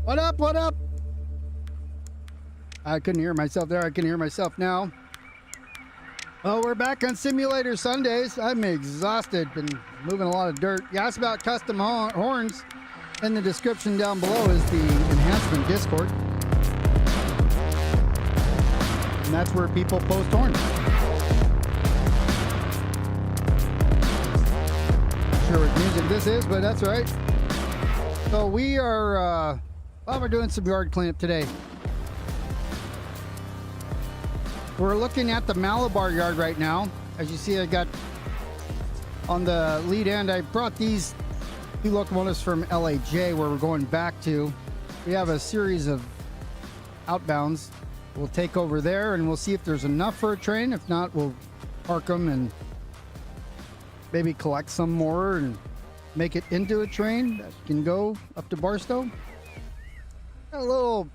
What up? What up? I couldn't hear myself there. I can hear myself now. Oh, we're back on Simulator Sundays. I'm exhausted. Been moving a lot of dirt. You asked about custom horns. In the description down below is the enhancement Discord. And that's where people post horns. Not sure what music this is, but that's right. So we are, we're doing some yard cleanup today. We're looking at the Malabar yard right now. As you see, I got on the lead end, I brought these two locomotives from LAJ where we're going back to. We have a series of outbounds. We'll take over there and we'll see if there's enough for a train. If not, we'll park them and maybe collect some more and make it into a train that can go up to Barstow. Got a little...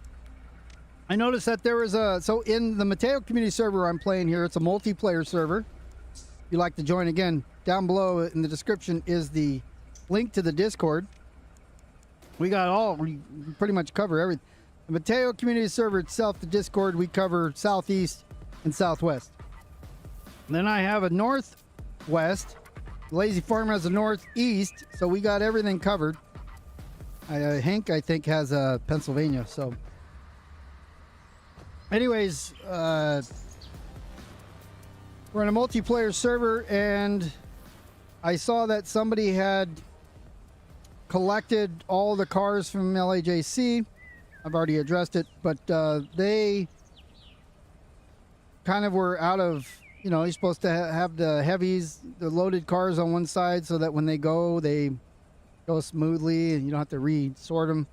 I noticed that there was so in the Mateo Community server I'm playing here, it's a multiplayer server. If you'd like to join, again, down below in the description is the link to the Discord. We pretty much cover everything. The Mateo Community server itself, the Discord, we cover southeast and southwest. And then I have a northwest. Lazy Farm has a northeast, so we got everything covered. Hank, I think, has Pennsylvania, so... Anyways, we're in a multiplayer server, and I saw that somebody had collected all the cars from LAJC. I've already addressed it, but they kind of were out of, you're supposed to have the heavies, the loaded cars on one side so that when they go smoothly and you don't have to re-sort them,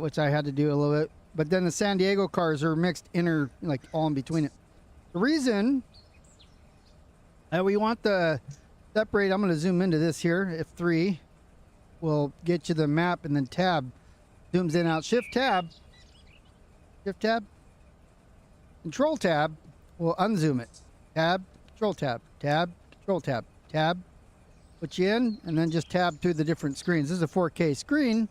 which I had to do a little bit. But then the San Diego cars are mixed all in between it. The reason that we want the separate, I'm going to zoom into this here. F3 will get you the map, and then tab zooms in out. Shift tab, control tab will unzoom it. Tab, control tab, tab, control tab, tab. Put you in, and then just tab through the different screens. This is a 4K screen,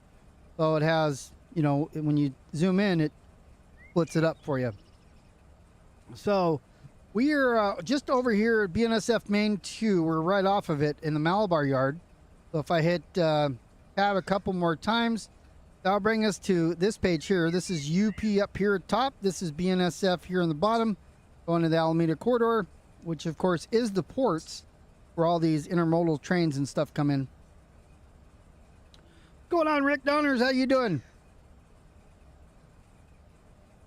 so it has... when you zoom in, it splits it up for you. So we are just over here at BNSF Main 2. We're right off of it in the Malabar yard. So if I hit tab a couple more times, that'll bring us to this page here. This is UP up here at top. This is BNSF here on the bottom, going to the Alameda Corridor, which of course is the ports where all these intermodal trains and stuff come in. What's going on, Rick Downers? How you doing?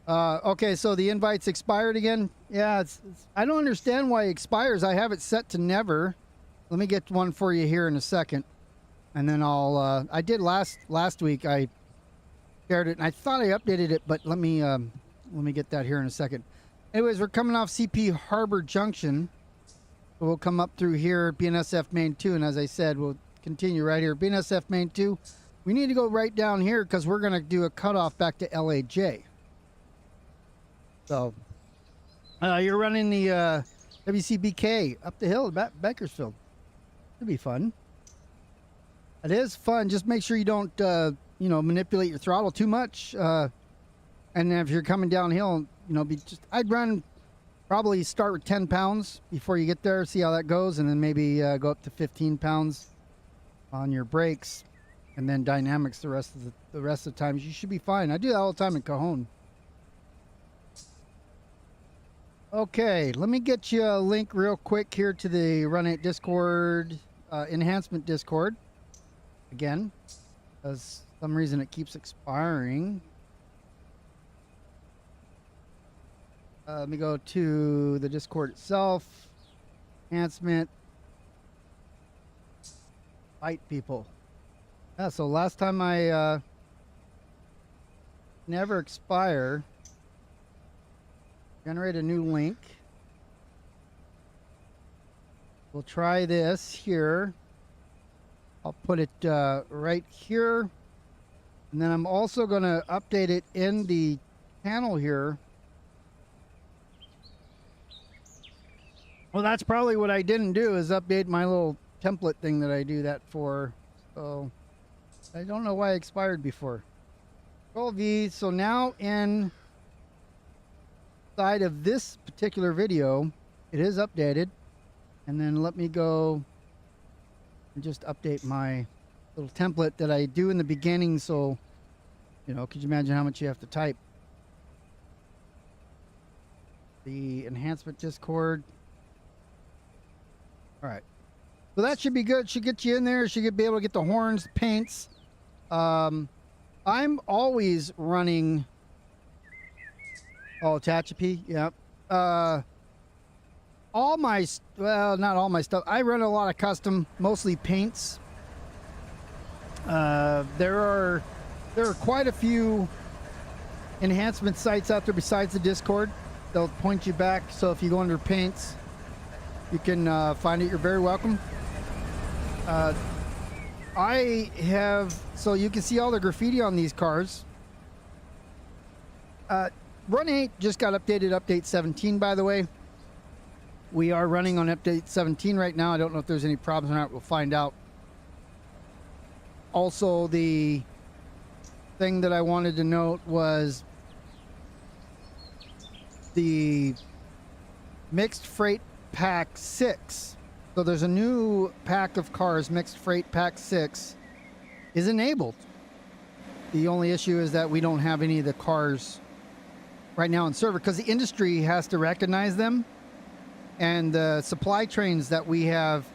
Okay, so the invite's expired again. Yeah, I don't understand why it expires. I have it set to never. Let me get one for you here in a second, and then I did last week. I shared it, and I thought I updated it, but let me get that here in a second. Anyways, we're coming off CP Harbor Junction. So we'll come up through here, BNSF Main 2, and as I said, we'll continue right here, BNSF Main 2. We need to go right down here because we're going to do a cutoff back to LAJ. So, you're running the WCBK up the hill at Bakersfield. It'll be fun. It is fun. Just make sure you don't, manipulate your throttle too much. And then if you're coming downhill, I'd run, probably start with 10 pounds before you get there, see how that goes, and then maybe go up to 15 pounds on your brakes, and then dynamics the rest of the time. You should be fine. I do that all the time in Cajon. Okay, let me get you a link real quick here to the Run It Discord, enhancement Discord. Again, because for some reason it keeps expiring. Let me go to the Discord itself. Enhancement. Fight people. Yeah, so last time I never expire. Generate a new link. We'll try this here. I'll put it right here. And then I'm also going to update it in the channel here. Well, that's probably what I didn't do, is update my little template thing that I do that for. So I don't know why it expired before. Control V. So now inside of this particular video, it is updated. And then let me go and just update my little template that I do in the beginning. So, you know, could you imagine how much you have to type? The enhancement Discord. All right. So that should be good. Should get you in there. Should be able to get the horns, paints. I'm always running. Oh, Tehachapi. Yep. All my, well, not all my stuff. I run a lot of custom, mostly paints. There are quite a few enhancement sites out there besides the Discord. They'll point you back. So if you go under paints, you can find it. You're very welcome. I have, so you can see all the graffiti on these cars. Run 8 just got updated, update 17, by the way. We are running on update 17 right now. I don't know if there's any problems or not. We'll find out. Also, the thing that I wanted to note was the mixed freight pack 6. So there's a new pack of cars, mixed freight pack 6 is enabled. The only issue is that we don't have any of the cars right now on server because the industry has to recognize them, and the supply trains that we have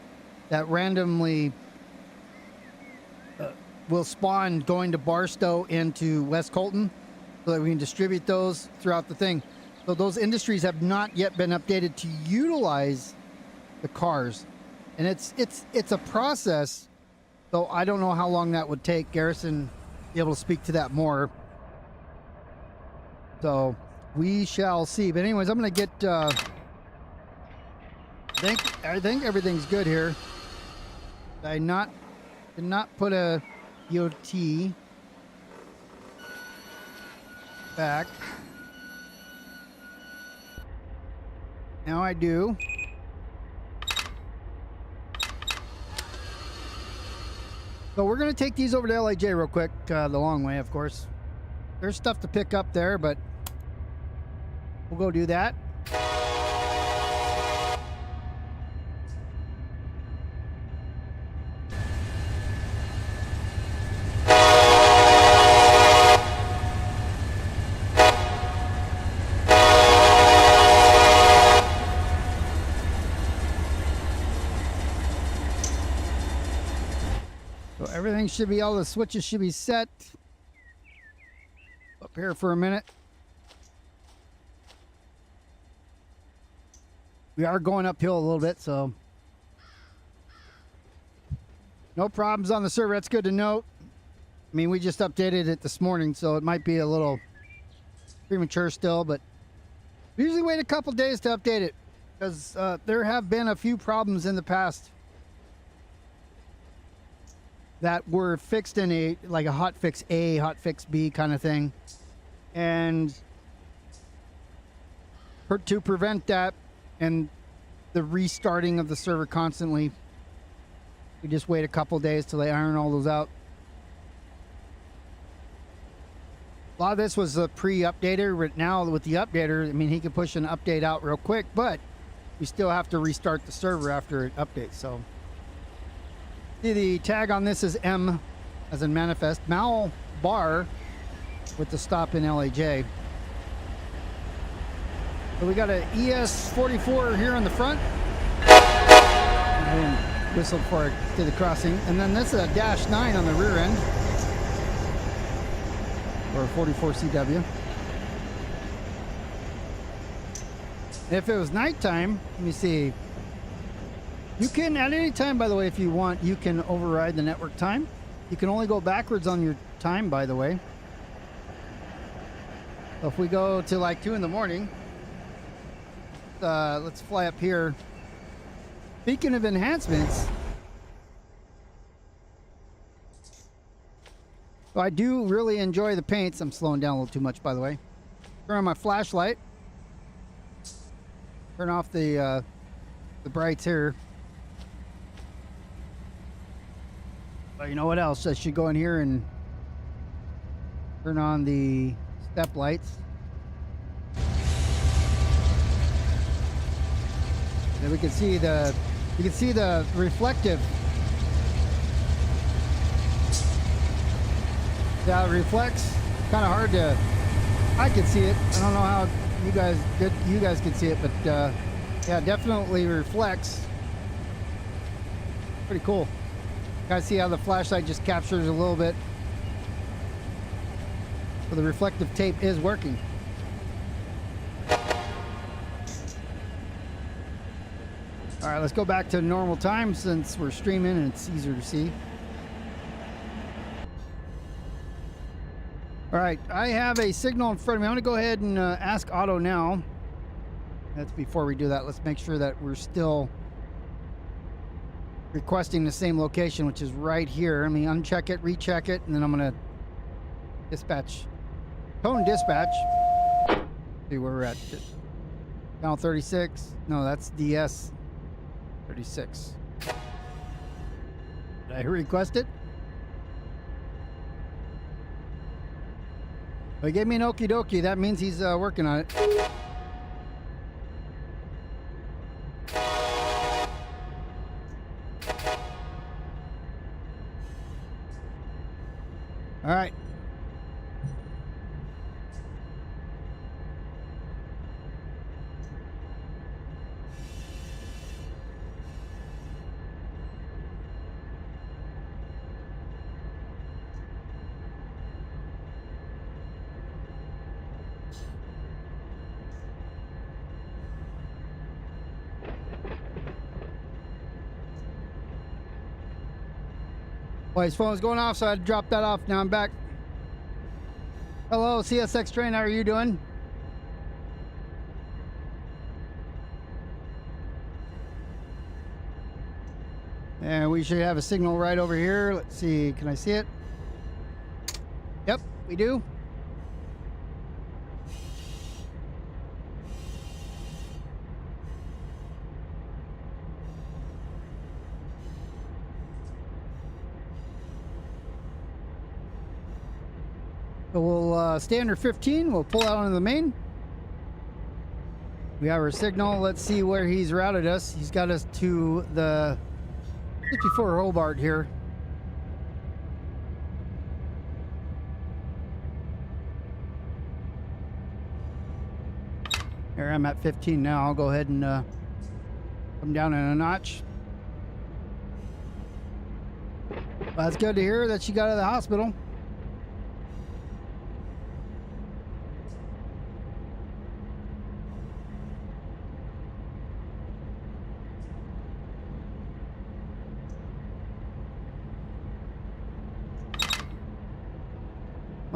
that randomly will spawn going to Barstow into West Colton so that we can distribute those throughout the thing. So those industries have not yet been updated to utilize the cars. And it's a process, so I don't know how long that would take. Garrison be able to speak to that more. So we shall see. But anyways, I'm gonna get I think everything's good here. Did not put a EOT back. Now I do. So we're going to take these over to LAJ real quick, the long way, of course. There's stuff to pick up there, but we'll go do that. Everything should be, all the switches should be set. Up here for a minute. We are going uphill a little bit, so no problems on the server. That's good to note. I mean, we just updated it this morning, so it might be a little premature still, but we usually wait a couple days to update it because there have been a few problems in the past that were fixed in a hotfix A, hotfix B kind of thing. And to prevent that and the restarting of the server constantly, we just wait a couple days till they iron all those out. A lot of this was a pre-updater, but now with the updater, I mean, he could push an update out real quick, but we still have to restart the server after it updates, so. The tag on this is M, as in manifest. Mal bar with the stop in LAJ. So we got an ES44 here on the front. And whistled for it to the crossing. And then this is a -9 on the rear end. Or a 44 CW. If it was nighttime, let me see. You can, at any time, by the way, if you want, you can override the network time. You can only go backwards on your time, by the way. So if we go to like 2 in the morning, let's fly up here. Speaking of enhancements, so I do really enjoy the paints. I'm slowing down a little too much, by the way. Turn on my flashlight. Turn off the brights here. But you know what else? I should go in here and Turn on the step lights. Then we can see the reflective. Yeah, it reflects. Kind of hard to. I can see it. I don't know how you guys can see it, but yeah, definitely reflects. Pretty cool. Guys, see how the flashlight just captures a little bit. So the reflective tape is working. All right, let's go back to normal time since we're streaming and it's easier to see. All right, I have a signal in front of me. I'm going to go ahead and ask Otto now. That's before we do that. Let's make sure that we're still requesting the same location, which is right here. Let me uncheck it, recheck it, and then I'm going to dispatch. Tone dispatch. See where we're at. Channel 36. No, that's DS 36. Did I request it? He gave me an okie dokie. That means he's working on it. All right. Well, his phone's going off, so I had to drop that off. Now I'm back. Hello, CSX train. How are you doing? And we should have a signal right over here. Let's see. Can I see it? Yep, we do. So we'll stay under 15. We'll pull out onto the main. We have our signal. Let's see where he's routed us. He's got us to the 54 Hobart here. Here I'm at 15 now. I'll go ahead and come down in a notch. Well, that's good to hear that she got out of the hospital.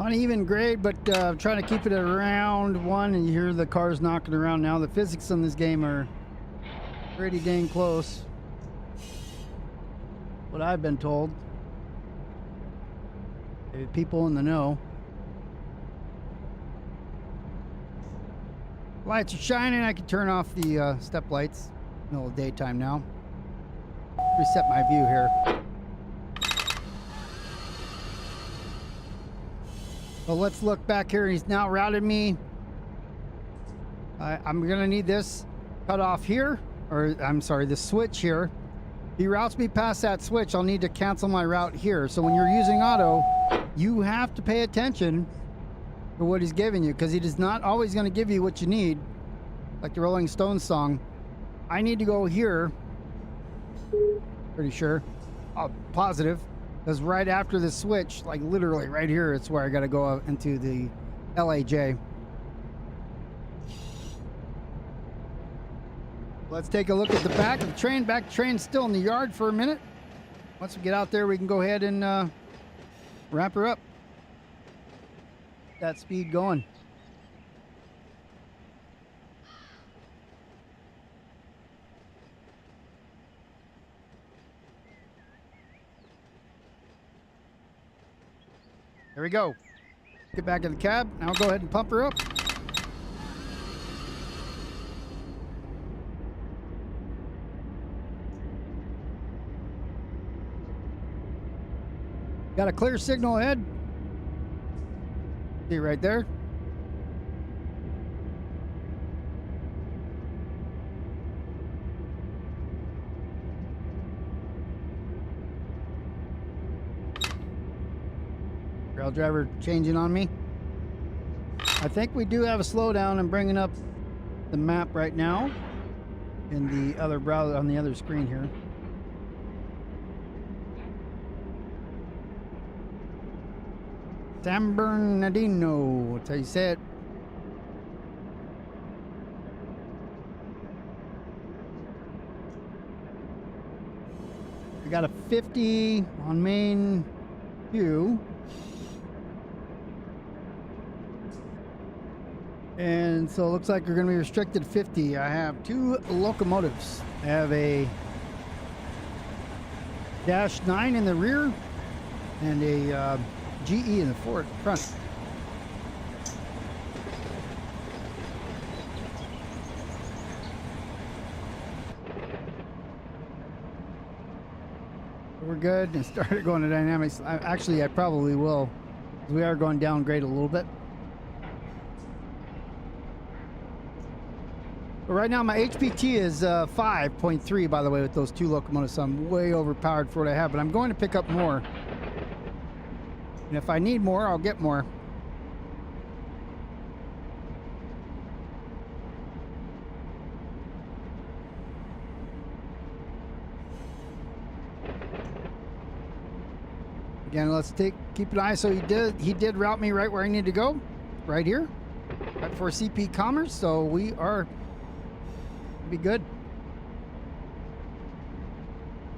Uneven grade, but trying to keep it around 1, and you hear the cars knocking around now. The physics in this game are pretty dang close. What I've been told. Maybe people in the know. Lights are shining. I can turn off the step lights. Middle of daytime now. Reset my view here. So let's look back here. He's now routed me. I'm going to need this cut off here. Or, I'm sorry, the switch here. He routes me past that switch. I'll need to cancel my route here. So when you're using auto, you have to pay attention to what he's giving you, because he is not always going to give you what you need. Like the Rolling Stones song. I need to go here. Pretty sure. Positive. Because right after the switch, like literally right here, it's where I got to go out into the LAJ. Let's take a look at the back of the train. Back train's still in the yard for a minute. Once we get out there, we can go ahead and wrap her up. That speed going. There we go. Get back in the cab. Now go ahead and pump her up. Got a clear signal ahead. See right there. Rail driver changing on me. I think we do have a slowdown. I'm bringing up the map right now in the other browser on the other screen here. San Bernardino, that's how you say it. We got a 50 on main queue. And so it looks like we're going to be restricted to 50. I have two locomotives. I have a Dash 9 in the rear and a GE in the front. We're good and started going to dynamics. Actually, I probably will. We are going downgrade a little bit. But right now my HPT is 5.3, by the way, with those two locomotives. So I'm way overpowered for what I have, but I'm going to pick up more. And if I need more, I'll get more. Again, let's keep an eye. So he did route me right where I need to go, right here, right for CP Commerce. So we are be good.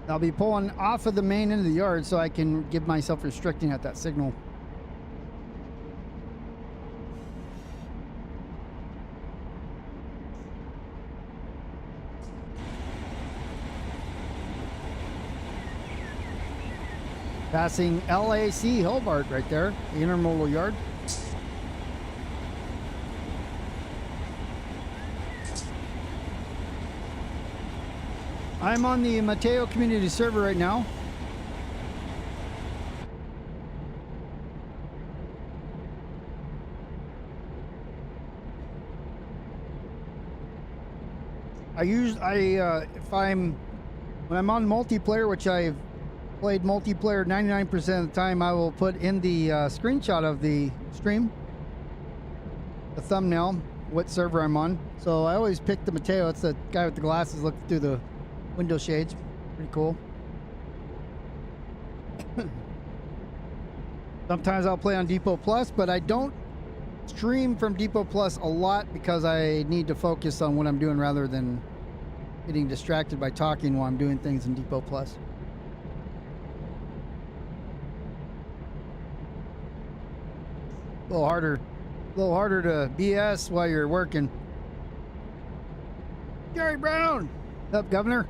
I'll be pulling off of the main end of the yard so I can give myself restricting at that signal. Passing LAC Hobart right there, the intermodal yard. I'm on the Mateo Community server right now. When I'm on multiplayer, which I've played multiplayer 99% of the time, I will put in the screenshot of the stream, the thumbnail, what server I'm on. So I always pick the Mateo. It's the guy with the glasses looking through the window shades. Pretty cool. Sometimes I'll play on Depot Plus, but I don't stream from Depot Plus a lot because I need to focus on what I'm doing rather than getting distracted by talking while I'm doing things in Depot Plus. A little harder to BS while you're working. Gary Brown! What's up, Governor?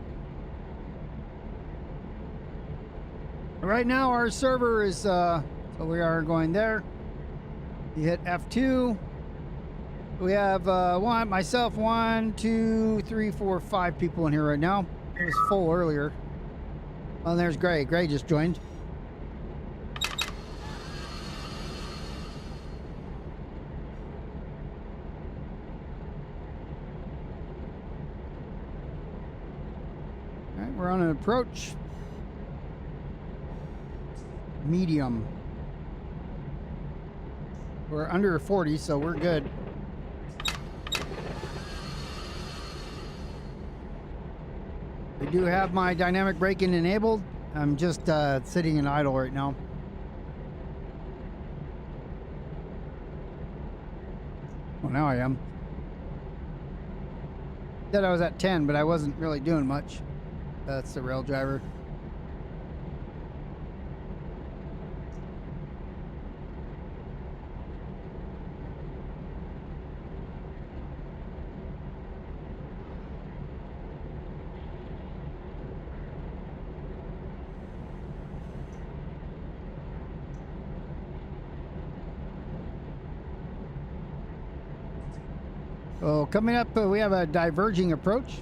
Right now our server is so we are going there. You hit F2. We have myself, 1, 2, 3, 4, 5 people in here right now. It was full earlier. Oh, and there's Gray. Gray just joined. All right, we're on an approach. Medium. We're under 40, so we're good. I do have my dynamic braking enabled. I'm just sitting in idle right now. Well, now I am. Said I was at 10, but I wasn't really doing much. That's the rail driver. So coming up, we have a diverging approach.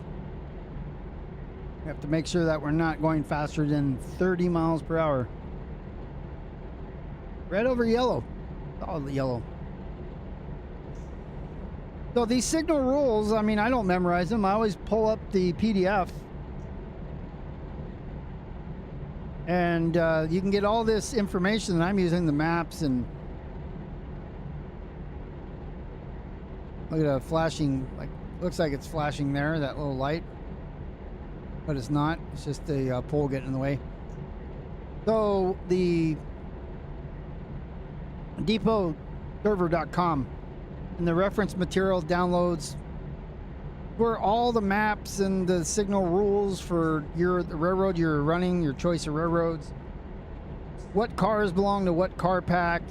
We have to make sure that we're not going faster than 30 miles per hour. Red over yellow. Oh, the yellow. So these signal rules, I mean, I don't memorize them. I always pull up the PDF. And you can get all this information, and I'm using the maps. And look at a flashing, like, looks like it's flashing there, that little light. But it's not. It's just the pole getting in the way. So the depotserver.com and the reference material downloads where all the maps and the signal rules for the railroad you're running, your choice of railroads, what cars belong to what car pack.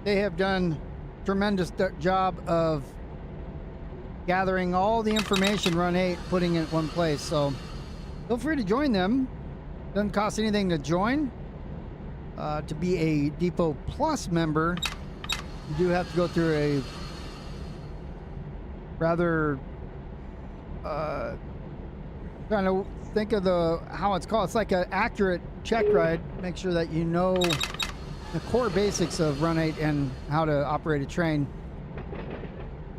They have done a tremendous job of gathering all the information, Run 8, putting it in one place. So feel free to join them. Doesn't cost anything to join. To be a Depot Plus member, you do have to go through a rather trying to think of how it's called. It's like an accurate check ride. Make sure that you know the core basics of Run 8 and how to operate a train.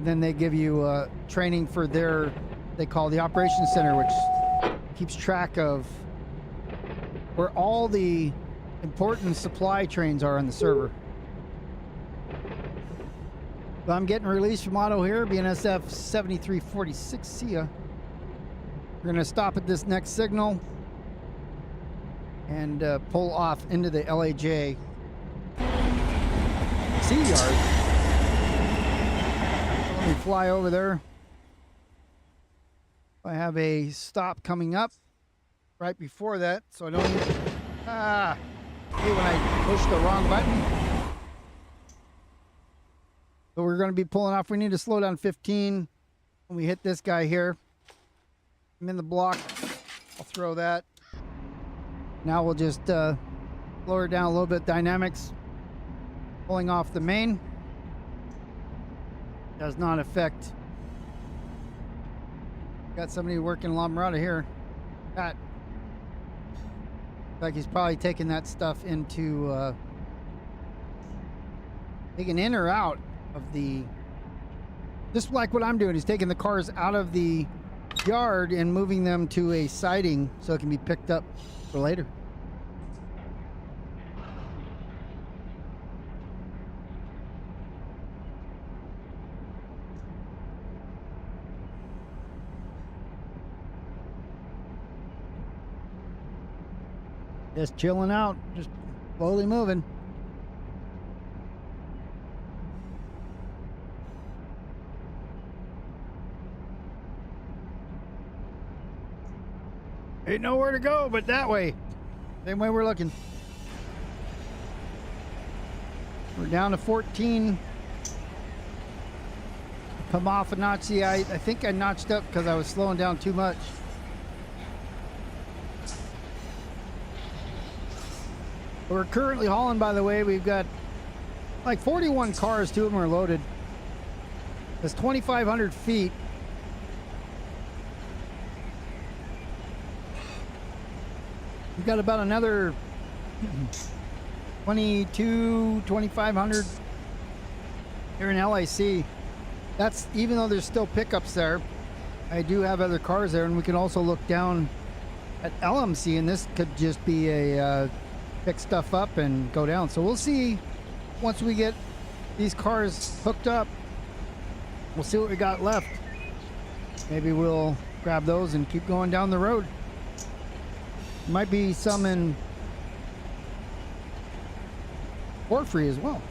Then they give you training for they call the Operations Center, which keeps track of where all the important supply trains are on the server. So I'm getting released from auto here, BNSF 7346. See ya. We're going to stop at this next signal and pull off into the LAJ sea yard. Let me fly over there. I have a stop coming up right before that, so I don't when I push the wrong button. So we're going to be pulling off. We need to slow down 15 when we hit this guy here. I'm in the block. I'll throw that. Now we'll just lower it down a little bit. Dynamics. Pulling off the main. Does not affect. Got somebody working La Mirada here. Pat. Like he's probably taking that stuff into taking in or out of the, just like what I'm doing. He's taking the cars out of the yard and moving them to a siding so it can be picked up for later. Just chilling out, just slowly moving. Ain't nowhere to go but that way. Same way we're looking. We're down to 14. Come off a notch. See, I think I notched up because I was slowing down too much. We're currently hauling, by the way, we've got like 41 cars, 2 of them are loaded. That's 2,500 feet. We've got about another 2,500 here in LAC. That's even though there's still pickups there. I do have other cars there, and we can also look down at LMC, and this could just be a pick stuff up and go down. So we'll see once we get these cars hooked up. We'll see what we got left. Maybe we'll grab those and keep going down the road. Might be some in Porphyry as well.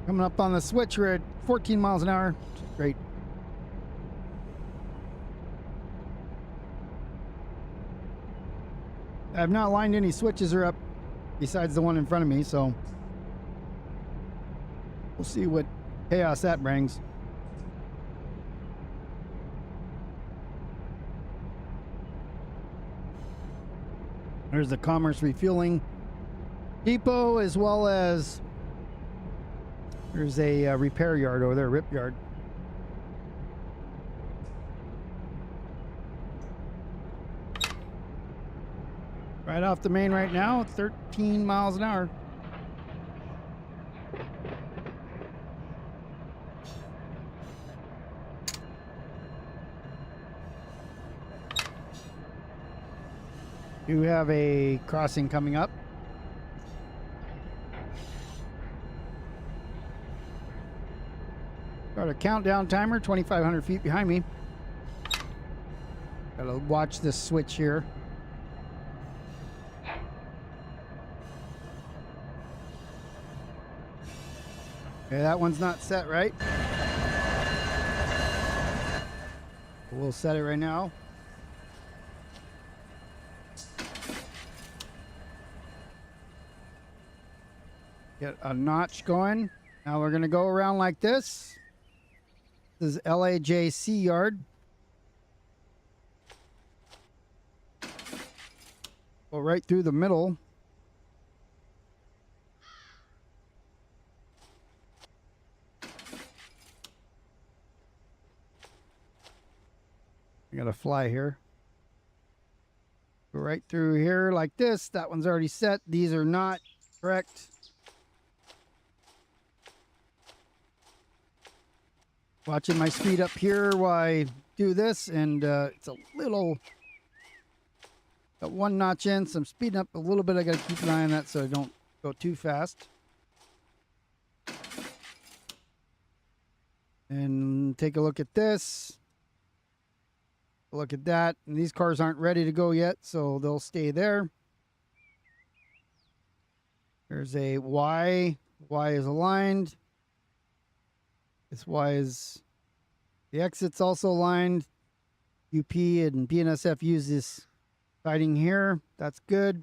Coming up on the switch, we're at 14 miles an hour. Great. I've not lined any switches or up besides the one in front of me, so we'll see what chaos that brings. There's the Commerce Refueling Depot, as well as there's a repair yard over there, rip yard. Right off the main right now, 13 miles an hour. You have a crossing coming up. Got a countdown timer, 2,500 feet behind me. Gotta watch this switch here. Okay, that one's not set right. We'll set it right now. Get a notch going. Now we're gonna go around like this. This is LAJ C yard. Go right through the middle. I gotta fly here. Go right through here like this. That one's already set. These are not correct. Watching my speed up here while I do this, and it's a little, got one notch in, so I'm speeding up a little bit. I gotta keep an eye on that so I don't go too fast. And take a look at this. Look at that. And these cars aren't ready to go yet, so they'll stay there. There's a Y. Y is aligned. This Y is, the exit's also aligned. UP and BNSF use this siding here. That's good.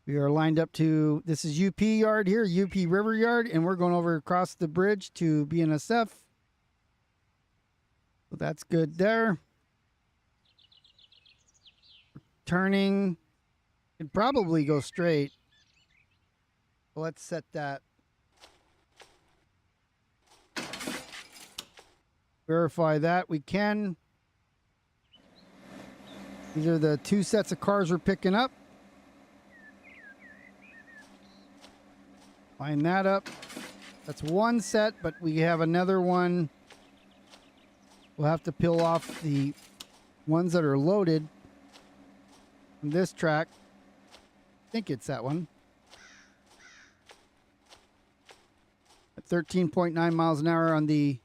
We are lined up to, this is UP yard here, UP River yard, and we're going over across the bridge to BNSF. So that's good there. Turning, could probably go straight. Let's set that. Verify that we can. These are the two sets of cars we're picking up. Line that up. That's one set, but we have another one. We'll have to peel off the ones that are loaded from this track. I think it's that one. At 13.9 miles an hour on the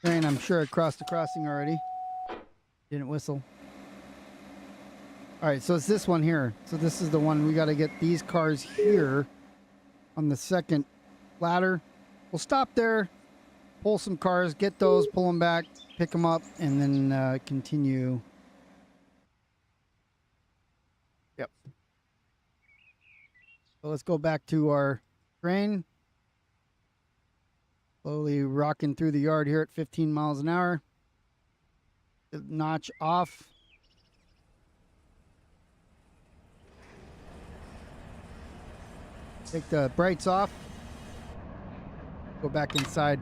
train. I'm sure I crossed the crossing already. Didn't whistle. All right, so it's this one here. So this is the one we got to get these cars here on the second ladder. We'll stop there, pull some cars, get those, pull them back, pick them up, and then continue. Yep. So let's go back to our train. Slowly rocking through the yard here at 15 miles an hour. The notch off. Take the brights off. Go back inside.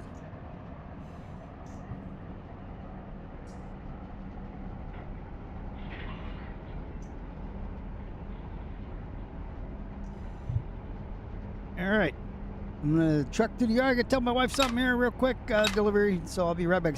All right. I'm going to truck to the yard. I got to tell my wife something here real quick. Delivery. So I'll be right back.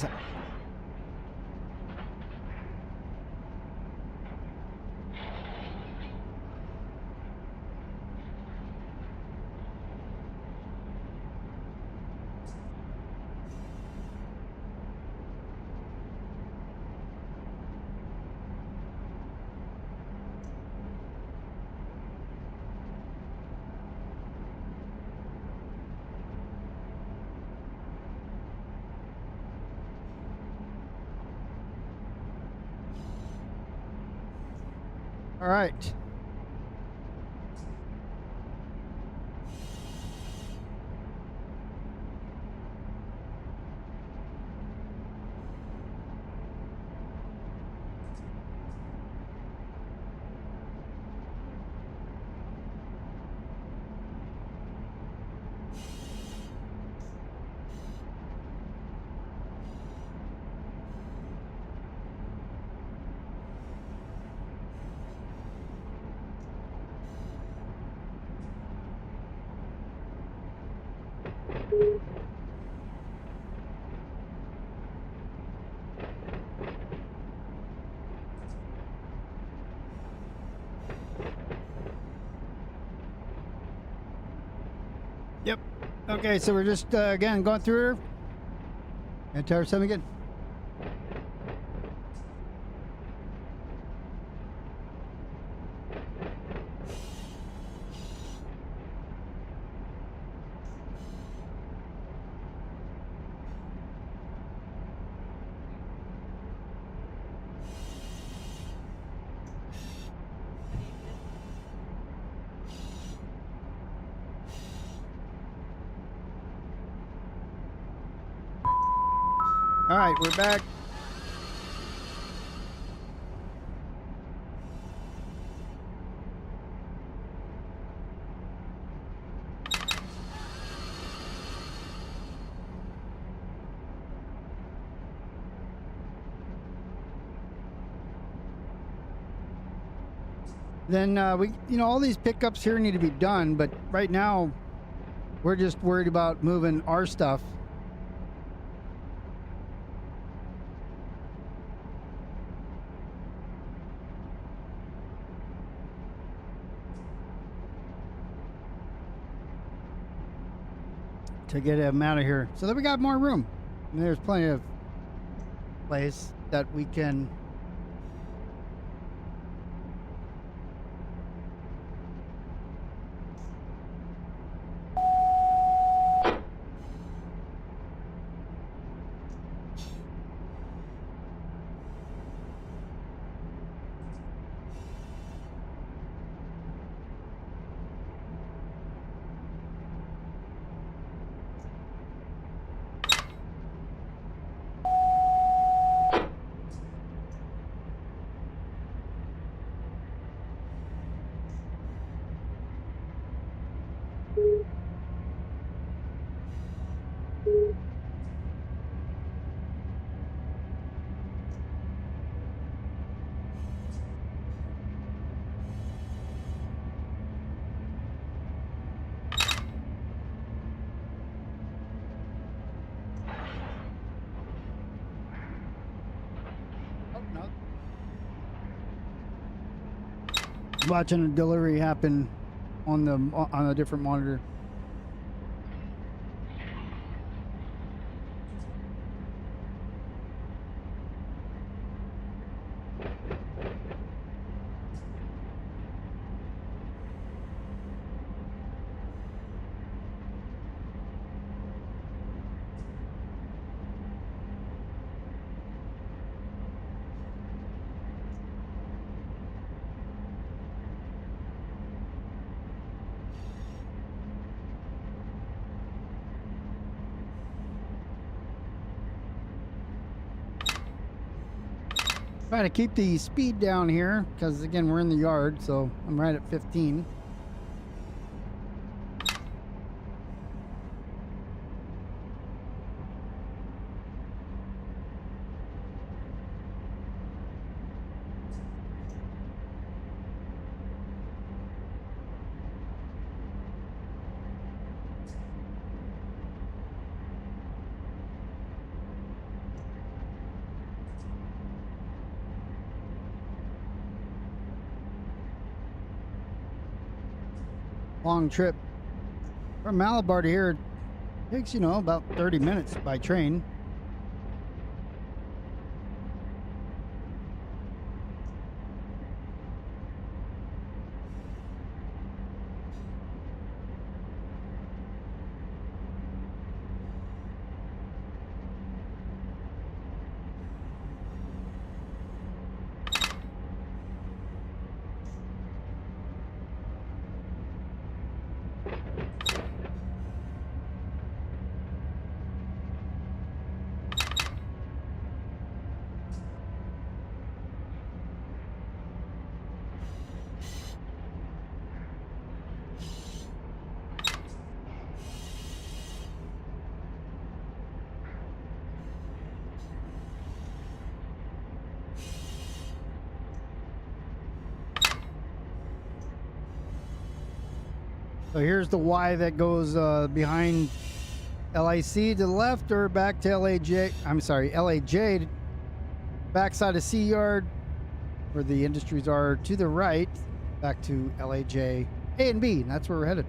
All right. Yep. Okay, so we're just again going through here. And tower 7 again. All right, we're back. Then we, all these pickups here need to be done, but right now we're just worried about moving our stuff. To get them out of here so that we got more room. And there's plenty of place that we can watching a delivery happen on a different monitor. Trying to keep the speed down here because again we're in the yard, so I'm right at 15. Long trip from Malabar to here takes about 30 minutes by train. So here's the Y that goes behind LIC to the left or back to LAJ. I'm sorry, LAJ, backside of C Yard, where the industries are to the right, back to LAJ A and B. And that's where we're headed.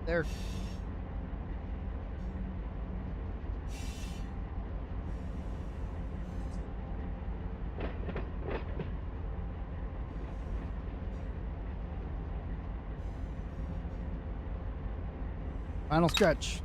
there. Final stretch.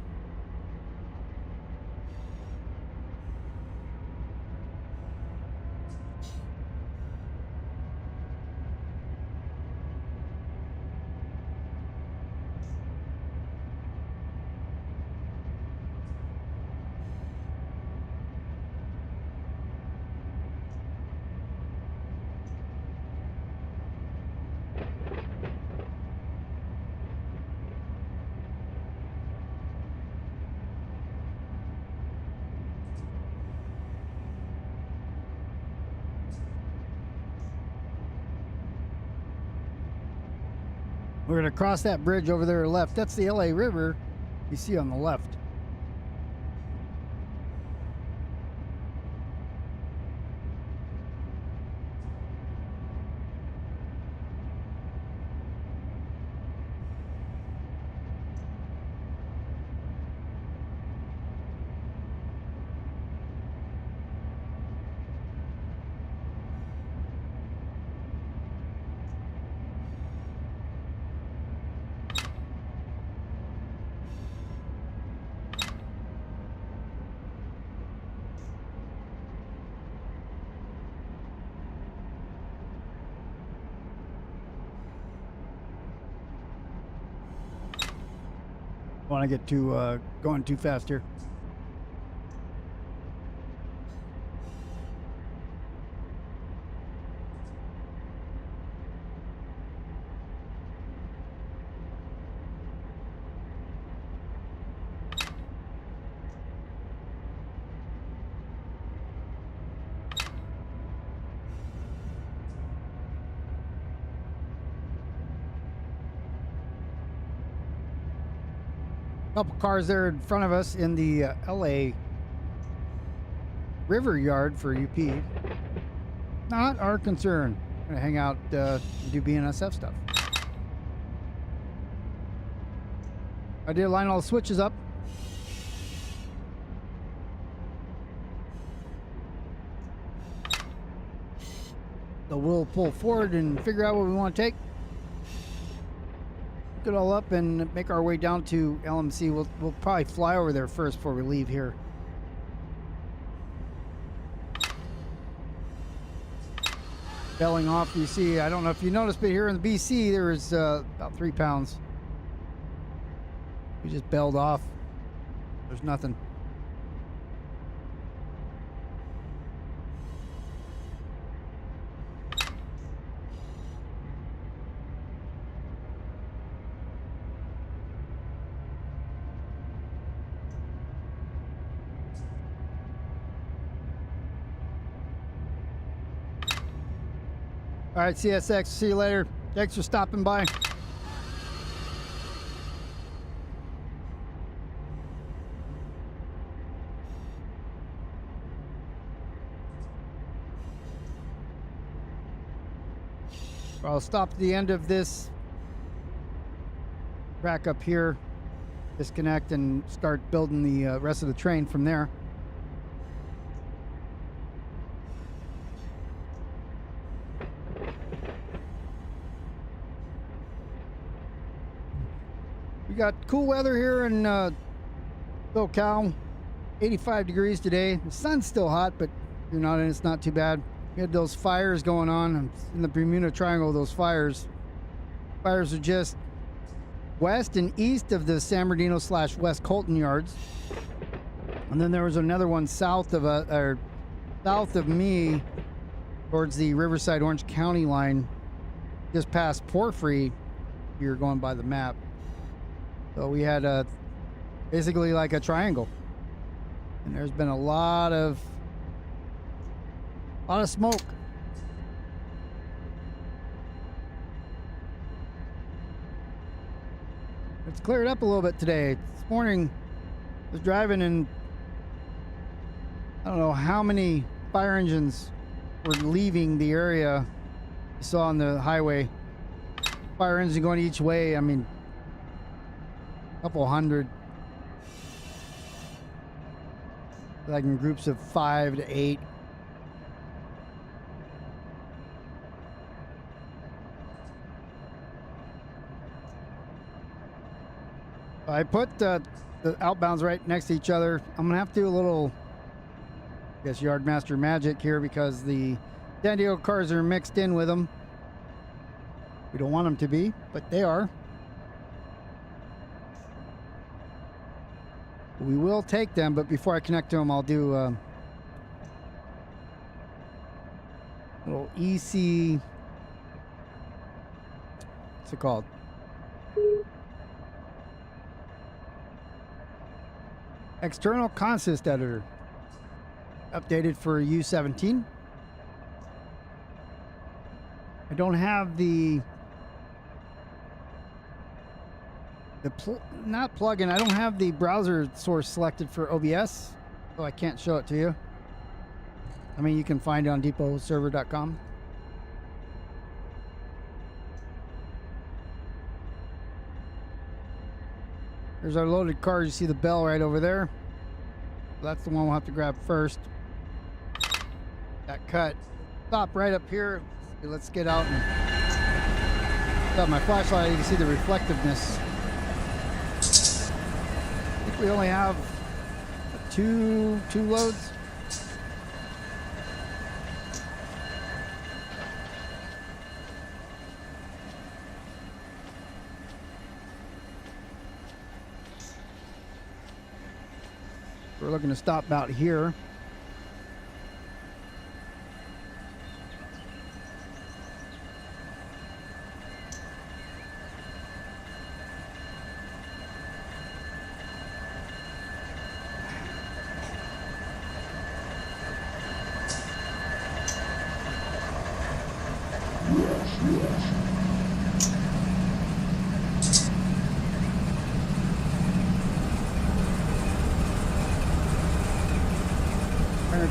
We're going to cross that bridge over there left. That's the LA River you see on the left. Want to get too going too fast here. Couple cars there in front of us in the LA River Yard for UP. Not our concern. Gonna hang out and do BNSF stuff. I did line all the switches up. So we'll pull forward and figure out what we want to take. It all up and make our way down to LMC. We'll probably fly over there first before we leave here. Belling off, you see, I don't know if you noticed, but here in the BC there is about 3 pounds. We just belled off. There's nothing. All right, CSX, see you later. Thanks for stopping by. I'll stop at the end of this track up here, disconnect, and start building the rest of the train from there. We got cool weather here in SoCal. 85 degrees today. The sun's still hot, but you're not in. It's not too bad. We had those fires going on in the Bermuda Triangle. Those fires are just west and east of the San Bernardino / West Colton yards, and then there was another one south of me, towards the Riverside Orange County line, just past Porphyry. You're going by the map. So we had basically like a triangle, and there's been a lot of smoke. It's cleared up a little bit today. This morning I was driving and I don't know how many fire engines were leaving the area. You saw on the highway, fire engine going each way. I mean, couple hundred, like in groups of 5 to 8. I put the outbounds right next to each other. I'm gonna have to do a little, I guess, Yardmaster magic here because the San Diego cars are mixed in with them. We don't want them to be, but they are. We will take them, but before I connect to them, I'll do a little EC. What's it called? External consist editor. Updated for U17. I don't have not plugin. I don't have the browser source selected for OBS, so I can't show it to you. I mean, you can find it on depotserver.com. There's our loaded cars. You see the bell right over there. That's the one we'll have to grab first. That cut. Stop right up here. Let's get out and got my flashlight. You can see the reflectiveness. I think we only have two loads. We're looking to stop about here.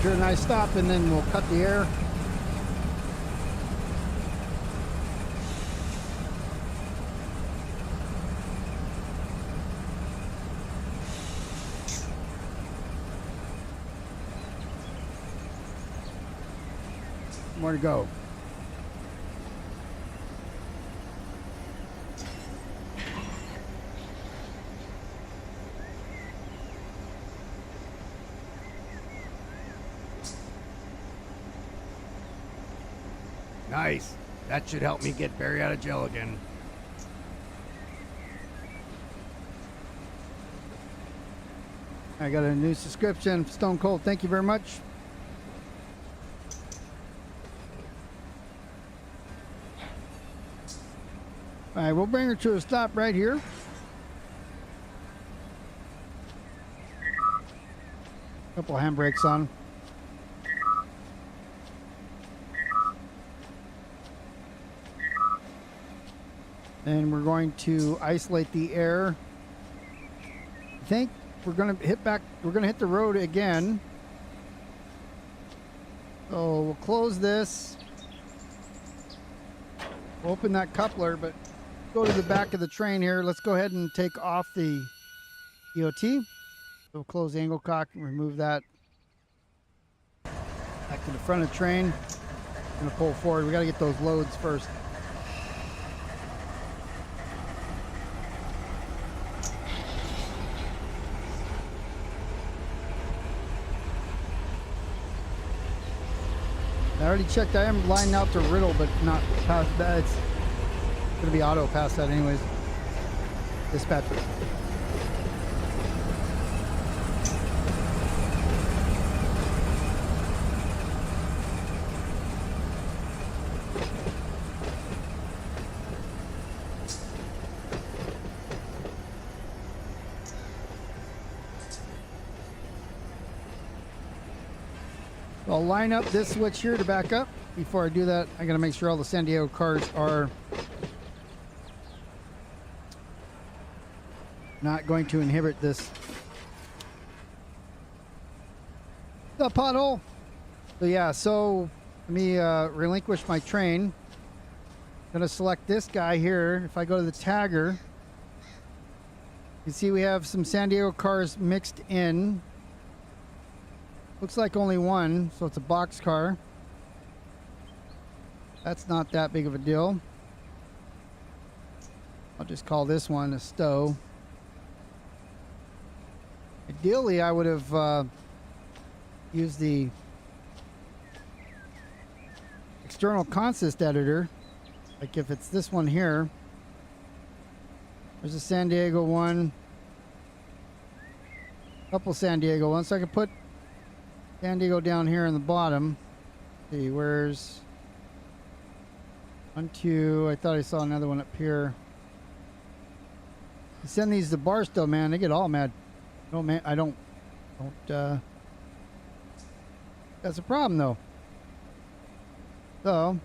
Do a nice stop, and then we'll cut the air. More to go. Nice. That should help me get Barry out of jail again. I got a new subscription, Stone Cold. Thank you very much. All right, we'll bring her to a stop right here. Couple handbrakes on. And we're going to isolate the air. I think we're going to hit back. We're going to hit the road again. So we'll close this. We'll open that coupler, but go to the back of the train here. Let's go ahead and take off the EOT. So we'll close the angle cock and remove that. Back to the front of the train. I'm going to pull forward. We got to get those loads first. I already checked. I am lining out to Riddle, but not past that. It's going to be auto past that anyways. Dispatcher. I'll line up this switch here to back up. Before I do that, I got to make sure all the San Diego cars are not going to inhibit this. The pothole. So yeah, so let me relinquish my train. I'm gonna select this guy here. If I go to the tagger, You see we have some San Diego cars mixed in. Looks like only one, so it's a box car. That's not that big of a deal. I'll just call this one a stow. Ideally, I would have used the external consist editor. Like if it's this one here. There's a San Diego one. Couple San Diego ones. So I could put San Diego down here in the bottom. Let's see, where's 1, 2. I thought I saw another one up here. You send these to Barstow, man, they get all mad. No, man, I don't. That's a problem, though. So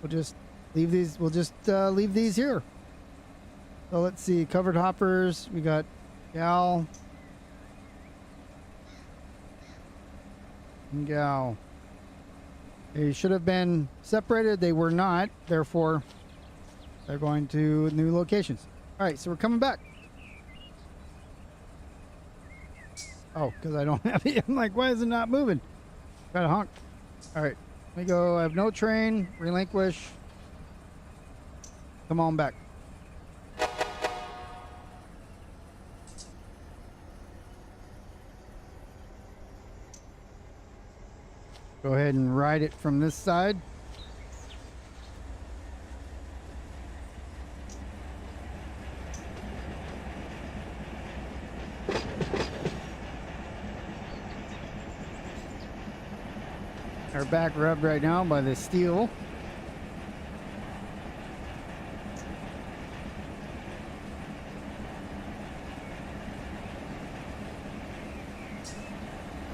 we'll just leave these. We'll just leave these here. So let's see, covered hoppers. We got gal and gal. They should have been separated. They were not. Therefore, they're going to new locations. All right, so we're coming back. Oh, because I don't have it. I'm like, why is it not moving? Got a honk. All right, let me go. I have no train. Relinquish. Come on back. Go ahead and ride it from this side. Our back rubbed right now by the steel.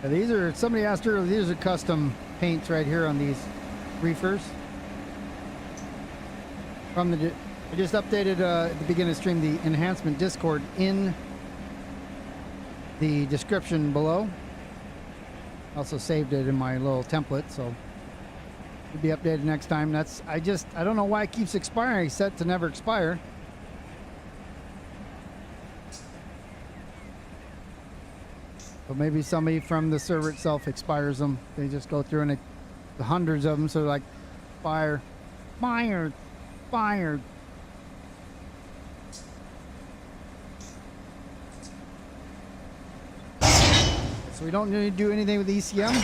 These are, somebody asked earlier, these are custom paints right here on these reefers. From the, I just updated at the beginning of the stream the enhancement Discord in the description below. Also saved it in my little template, so it'll be updated next time. That's, I don't know why it keeps expiring. It's set to never expire. But maybe somebody from the server itself expires them. They just go through and the hundreds of them, so they're like, fired. So we don't need to do anything with ECM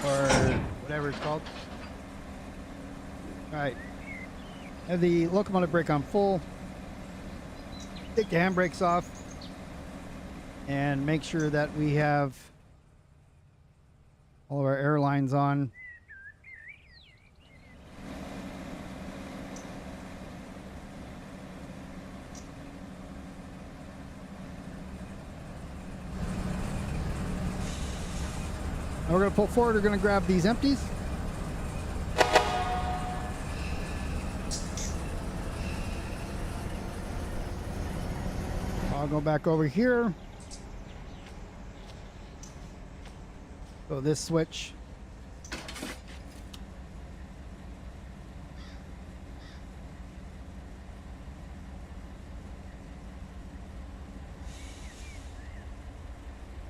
or whatever it's called. All right, have the locomotive brake on full. Take the handbrakes off. And make sure that we have all of our airlines on. Now we're going to pull forward. We're going to grab these empties. I'll go back over here. So this switch.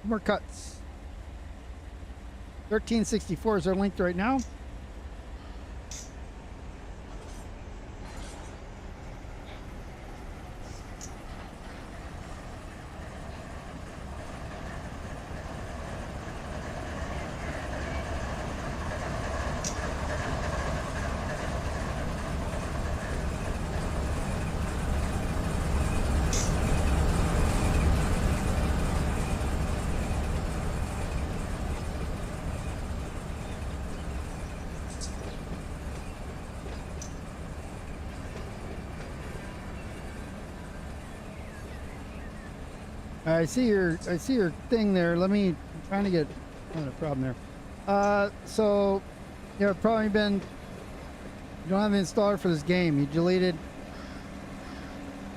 More cuts. 1364s are linked right now. I see your thing there. I'm trying to get a problem there. So yeah, probably been, you don't have an installer for this game. You deleted.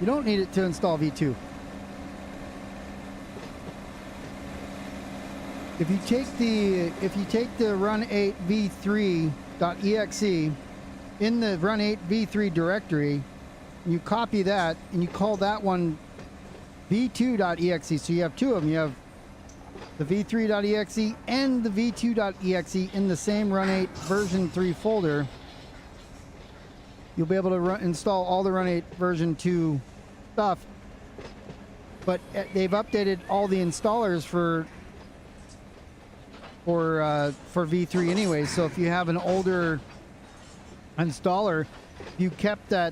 You don't need it to install V2. If you take the run 8 v3.exe in the run 8 v3 directory, You copy that and you call that one v2.exe. So you have two of them. You have the v3.exe and the v2.exe in the same Run 8 version 3 folder. You'll be able to install all the Run 8 version 2 stuff, but they've updated all the installers for v3 anyway. So if you have an older installer, you kept the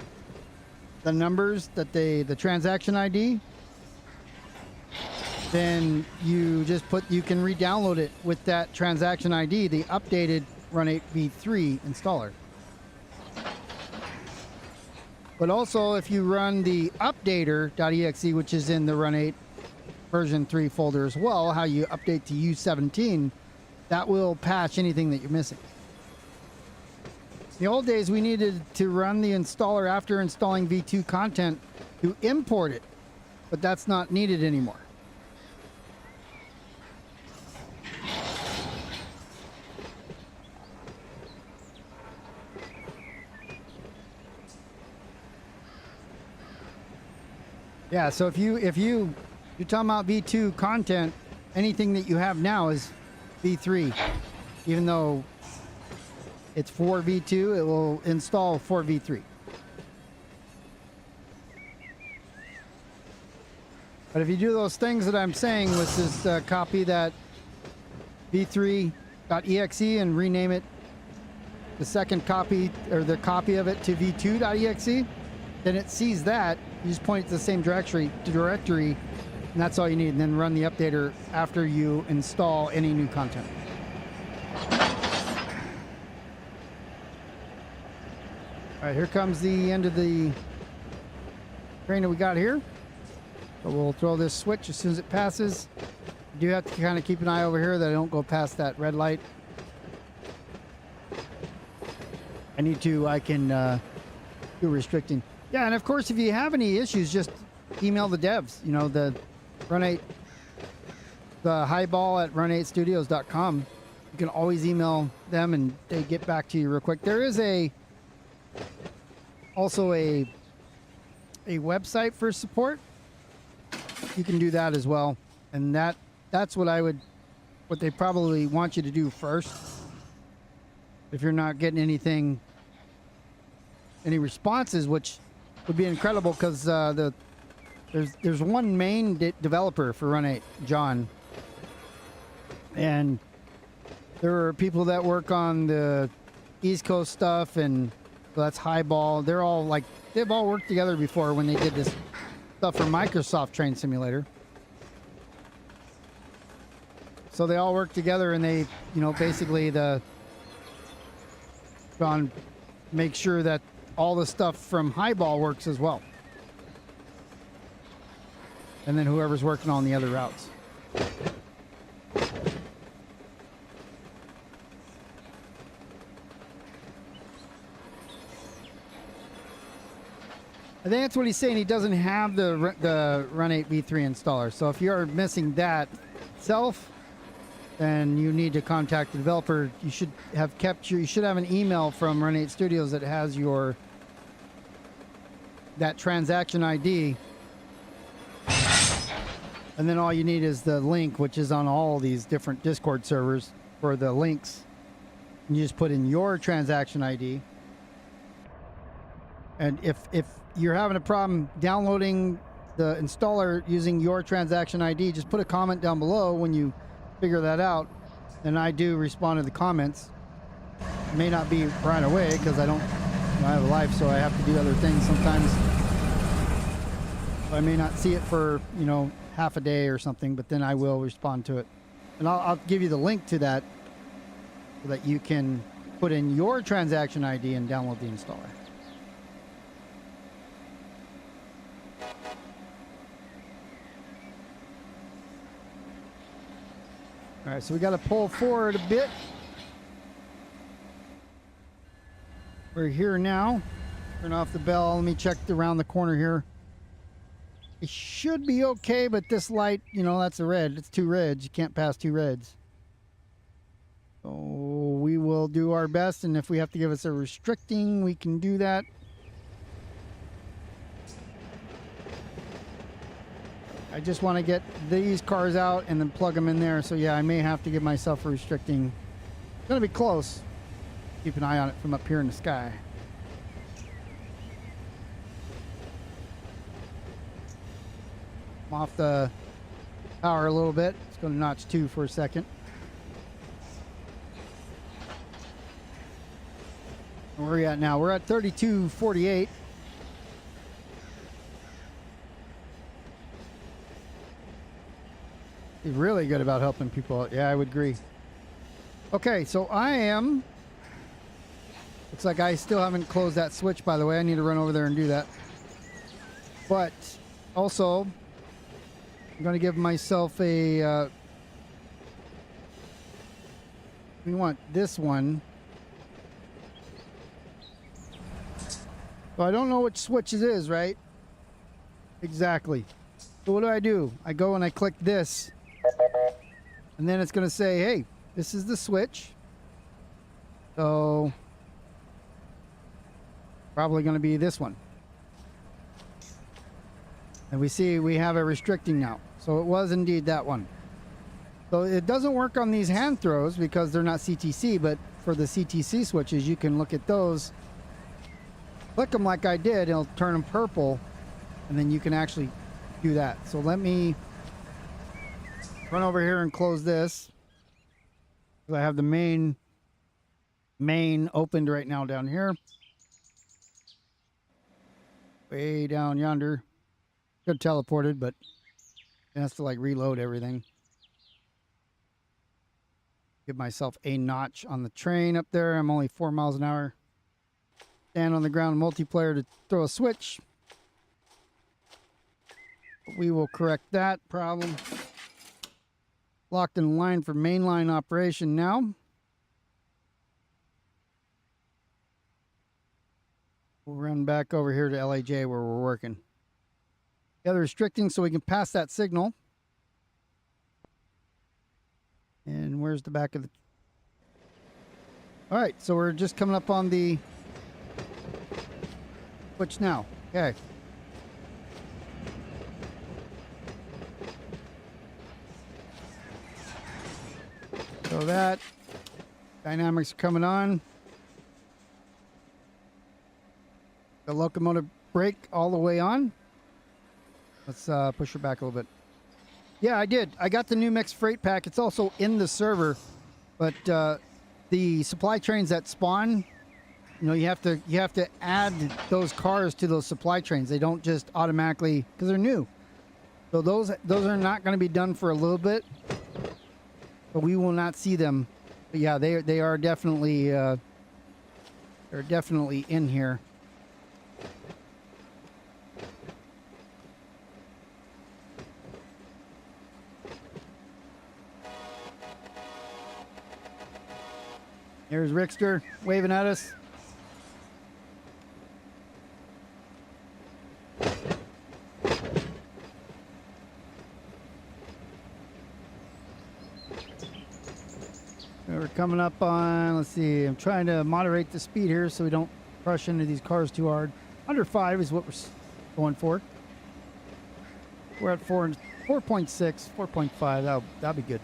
numbers that the transaction ID, then you can re-download it with that transaction ID, the updated Run 8 v3 installer. But also, if you run the updater.exe, which is in the Run 8 version 3 folder as well, how you update to U17, that will patch anything that you're missing. In the old days, we needed to run the installer after installing v2 content to import it, but that's not needed anymore. Yeah, so if you're talking about v2 content, anything that you have now is v3. Even though it's for v2, it will install for v3. But if you do those things that I'm saying, which is copy that v3.exe and rename it the second copy, or the copy of it, to v2.exe, then it sees that. You just point it to the same directory, and that's all you need. And then run the updater after you install any new content. All right, here comes the end of the train that we got here. So we'll throw this switch as soon as it passes. You do have to kind of keep an eye over here that I don't go past that red light. I can do restricting. Yeah, and of course, if you have any issues, just email the devs. You know, the highball at run8studios.com. You can always email them and they get back to you real quick. There is also a website for support. You can do that as well. And that's what they probably want you to do first. If you're not getting any responses, which would be incredible, because there's one main developer for Run 8, John, and there are people that work on the East Coast stuff, and that's Highball. They've all worked together before when they did this stuff for Microsoft Train Simulator. So they all work together, and they, basically John make sure that all the stuff from Highball works as well. And then whoever's working on the other routes. I think that's what he's saying. He doesn't have the Run 8 v3 installer. So if you're missing that itself, then you need to contact the developer. You should have an email from Run 8 Studios that has that transaction ID. And then all you need is the link, which is on all these different Discord servers for the links. And you just put in your transaction ID. And if you're having a problem downloading the installer using your transaction ID, just put a comment down below when you figure that out, and I do respond to the comments. It may not be right away because I have a life, so I have to do other things sometimes. So I may not see it for half a day or something, but then I will respond to it, and I'll give you the link to that so that you can put in your transaction ID and download the installer. All right, so we got to pull forward a bit. We're here now. Turn off the bell. Let me check around the corner here. It should be okay, but this light, that's a red. It's two reds. You can't pass two reds. So we will do our best, and if we have to give us a restricting, we can do that. I just want to get these cars out and then plug them in there. So yeah, I may have to give myself a restricting. It's going to be close. Keep an eye on it from up here in the sky. I'm off the power a little bit. It's going to notch 2 for a second. Where are we at now? We're at 32.48. He's really good about helping people out. Yeah, I would agree. Okay, so I am... Looks like I still haven't closed that switch, by the way. I need to run over there and do that. But also, I'm going to give myself a... we want this one. So I don't know which switch it is, right? Exactly. So what do? I go and I click this. And then it's going to say, hey, this is the switch. So probably going to be this one. And we see we have a restricting now. So it was indeed that one. So it doesn't work on these hand throws because they're not CTC, but for the CTC switches, you can look at those. Click them like I did, it'll turn them purple, and then you can actually do that. So let me run over here and close this. I have the main opened right now down here. Way down yonder. Could teleported, but it has to like reload everything. Give myself a notch on the train up there. I'm only 4 miles an hour. Stand on the ground multiplayer to throw a switch. We will correct that problem. Locked in line for mainline operation now. We'll run back over here to LAJ where we're working. The other restricting so we can pass that signal. And where's the back of the... All right, so we're just coming up on the switch now. Okay. So that dynamics are coming on. The locomotive brake all the way on. Let's push her back a little bit. Yeah, I did. I got the new mixed freight pack. It's also in the server, but the supply trains that spawn, you know, you have to add those cars to those supply trains. They don't just automatically, because they're new. So those are not going to be done for a little bit, but we will not see them. But yeah, they are definitely they're definitely in here. There's Rickster waving at us. We're coming up on, let's see, I'm trying to moderate the speed here so we don't crush into these cars too hard. Under 5 is what we're going for. We're at 4.6, 4.5, that'll be good.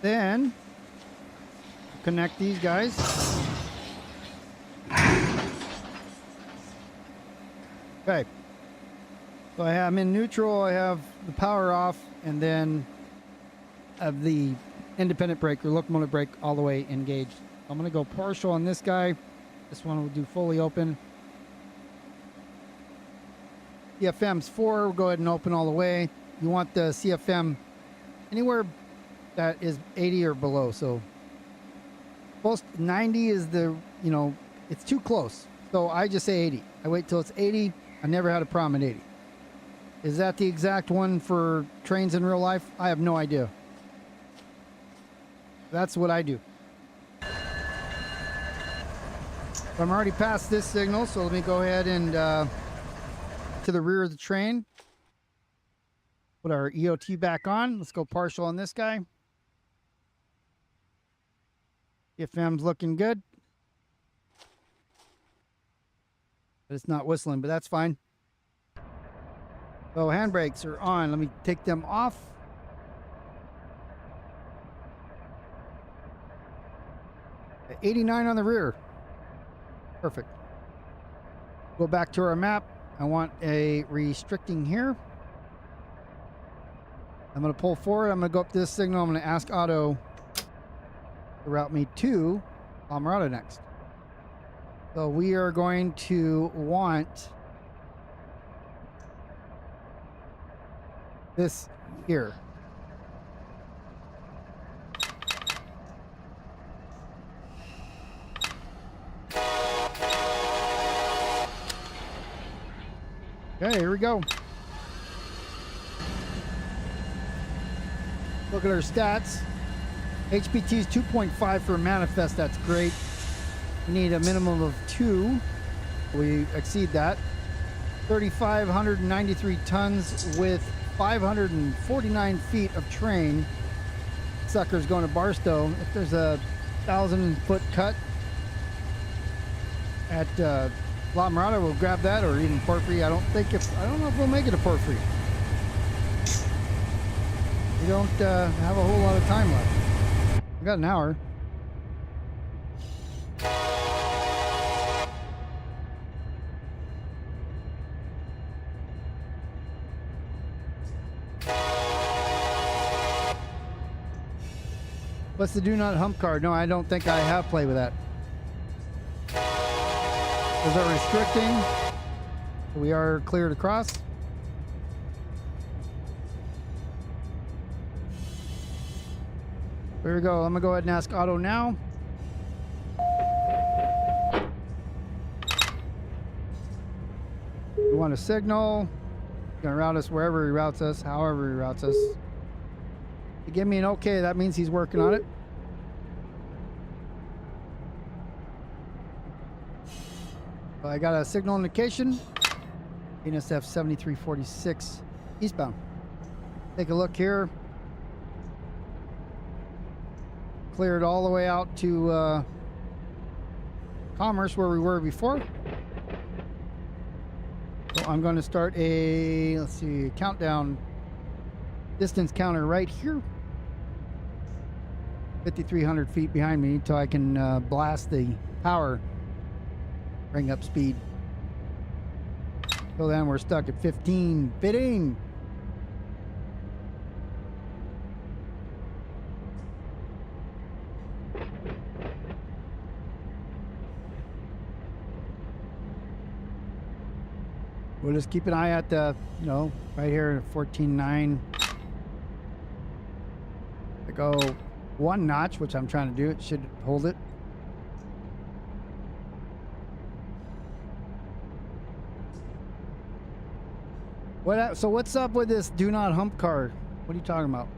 Then connect these guys. Okay. So I'm in neutral, I have the power off, and then of the independent brake or locomotive brake all the way engaged. I'm going to go partial on this guy. This one will do fully open. CFM's 4, we'll go ahead and open all the way. You want the CFM anywhere that is 80 or below. So most 90 is the, you know, it's too close. So I just say 80. I wait till it's 80. I never had a problem at 80. Is that the exact one for trains in real life? I have no idea. That's what I do. So I'm already past this signal, so let me go ahead and to the rear of the train. Put our EOT back on. Let's go partial on this guy. CFM's looking good. But it's not whistling, but that's fine. So handbrakes are on. Let me take them off. At 89 on the rear. Perfect. Go back to our map. I want a restricting here. I'm going to pull forward. I'm going to go up to this signal. I'm going to ask Auto to route me to Colorado next. So we are going to want this here. Okay, here we go. Look at our stats. HPT is 2.5 for a manifest. That's great. We need a minimum of 2. We exceed that. 3,593 tons with 549 feet of train. Sucker's going to Barstow. If there's a 1,000-foot cut at La Mirada, we'll grab that, or even Porphyry. I don't know if we'll make it to Porphyry. We don't have a whole lot of time left. We got an hour. What's the do not hump card? No, I don't think I have played with that. There's our restricting. We are cleared across. There we go. I'm gonna go ahead and ask Auto now. We want a signal. He's gonna route us wherever he routes us, however he routes us. To give me an okay, that means he's working on it. I got a signal indication. NSF 7346 eastbound. Take a look here. Cleared all the way out to Commerce where we were before. So I'm going to start a, let's see, countdown distance counter right here. 5,300 feet behind me until I can blast the power. Bring up speed. Till then, we're stuck at 15. Bidding. We'll just keep an eye at the, right here, 14.9. I go 1 notch, which I'm trying to do. It should hold it. So what's up with this do not hump card? What are you talking about?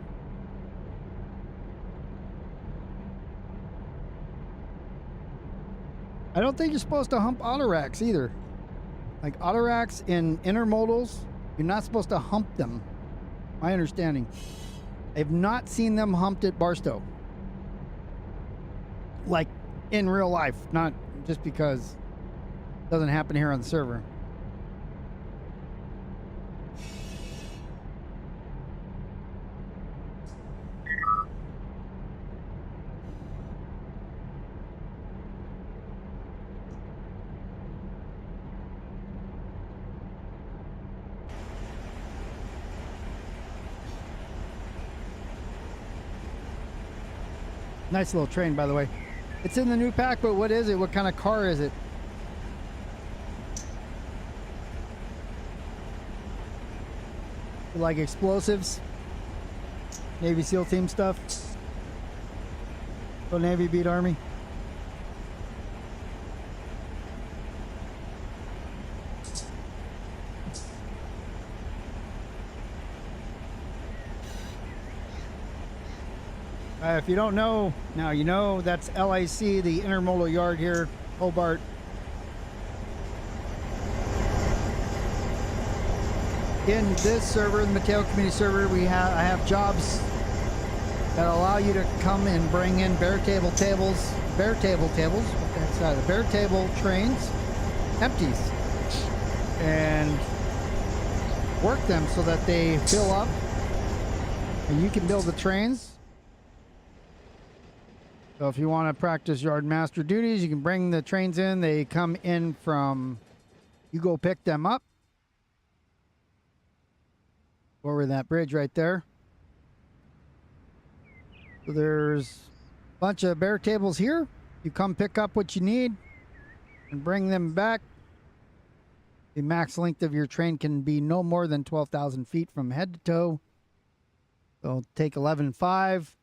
I don't think you're supposed to hump auto racks either. Like auto racks in intermodals, you're not supposed to hump them. My understanding. I've not seen them humped at Barstow. Like in real life, not just because it doesn't happen here on the server. Nice little train, by the way. It's in the new pack, but what is it? What kind of car is it? Like explosives? Navy SEAL team stuff? So Navy beat Army? If you don't know, now you know. That's LAC, the intermodal yard here, Hobart. In this server, the Mateo Community server, I have jobs that allow you to come and bring in bare table tables, what the heck's that? The bare table trains, empties. And work them so that they fill up and you can build the trains. So if you want to practice yard master duties, you can bring the trains in. They come in from, you go pick them up over that bridge right there. So there's a bunch of bare tables here. You come pick up what you need and bring them back. The max length of your train can be no more than 12,000 feet from head to toe. So take 11.5,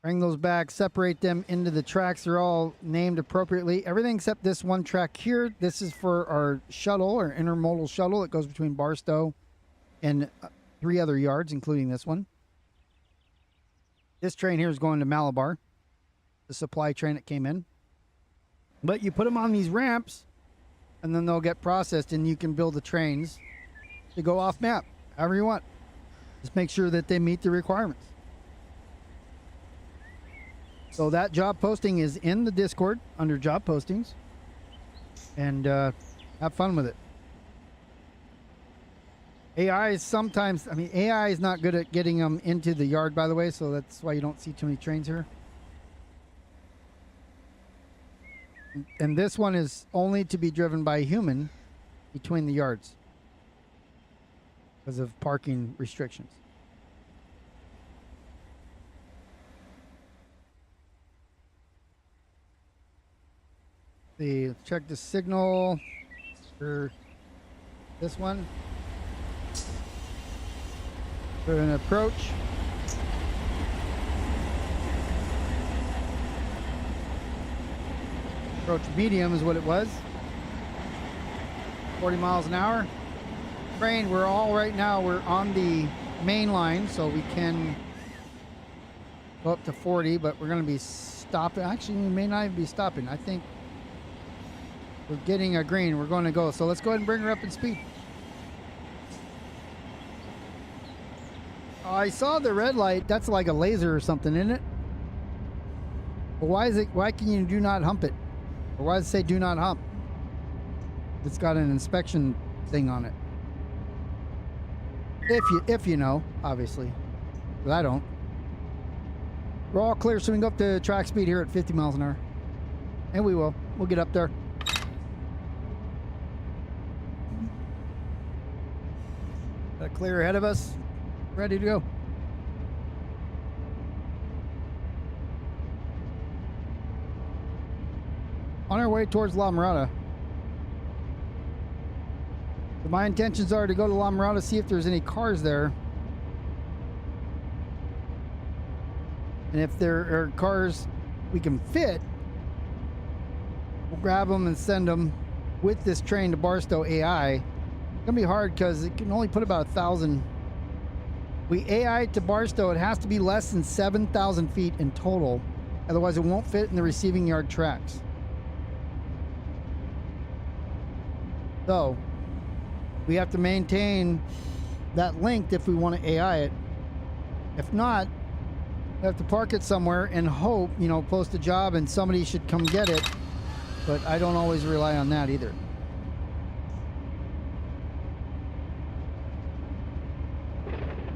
bring those back, separate them into the tracks. They're all named appropriately. Everything except this one track here. This is for our shuttle, our intermodal shuttle. It goes between Barstow and 3 other yards, including this one. This train here is going to Malabar, the supply train that came in. But you put them on these ramps, and then they'll get processed, and you can build the trains to go off map, however you want. Just make sure that they meet the requirements. So that job posting is in the Discord under job postings, and have fun with it. AI is sometimes, AI is not good at getting them into the yard, by the way, so that's why you don't see too many trains here. And this one is only to be driven by a human between the yards because of parking restrictions. Check the signal for this one. For an approach. Approach medium is what it was. 40 miles an hour. Train, we're on the main line, so we can go up to 40, but we're going to be stopping. Actually, we may not even be stopping. I think we're getting a green. We're going to go. So let's go ahead and bring her up in speed. I saw the red light. That's like a laser or something, isn't it? Well, why can you do not hump it? Or why does it say do not hump? It's got an inspection thing on it. If you know, obviously. But I don't. We're all clear, so we can go up to track speed here at 50 miles an hour. And we will. We'll get up there. Got clear ahead of us. Ready to go. On our way towards La Mirada. So my intentions are to go to La Mirada, see if there's any cars there. And if there are cars we can fit, we'll grab them and send them with this train to Barstow AI. It's gonna be hard because it can only put about 1,000. We AI to Barstow, it has to be less than 7,000 feet in total. Otherwise, it won't fit in the receiving yard tracks. So, we have to maintain that length if we want to AI it. If not, we have to park it somewhere and hope, post a job and somebody should come get it. But I don't always rely on that either.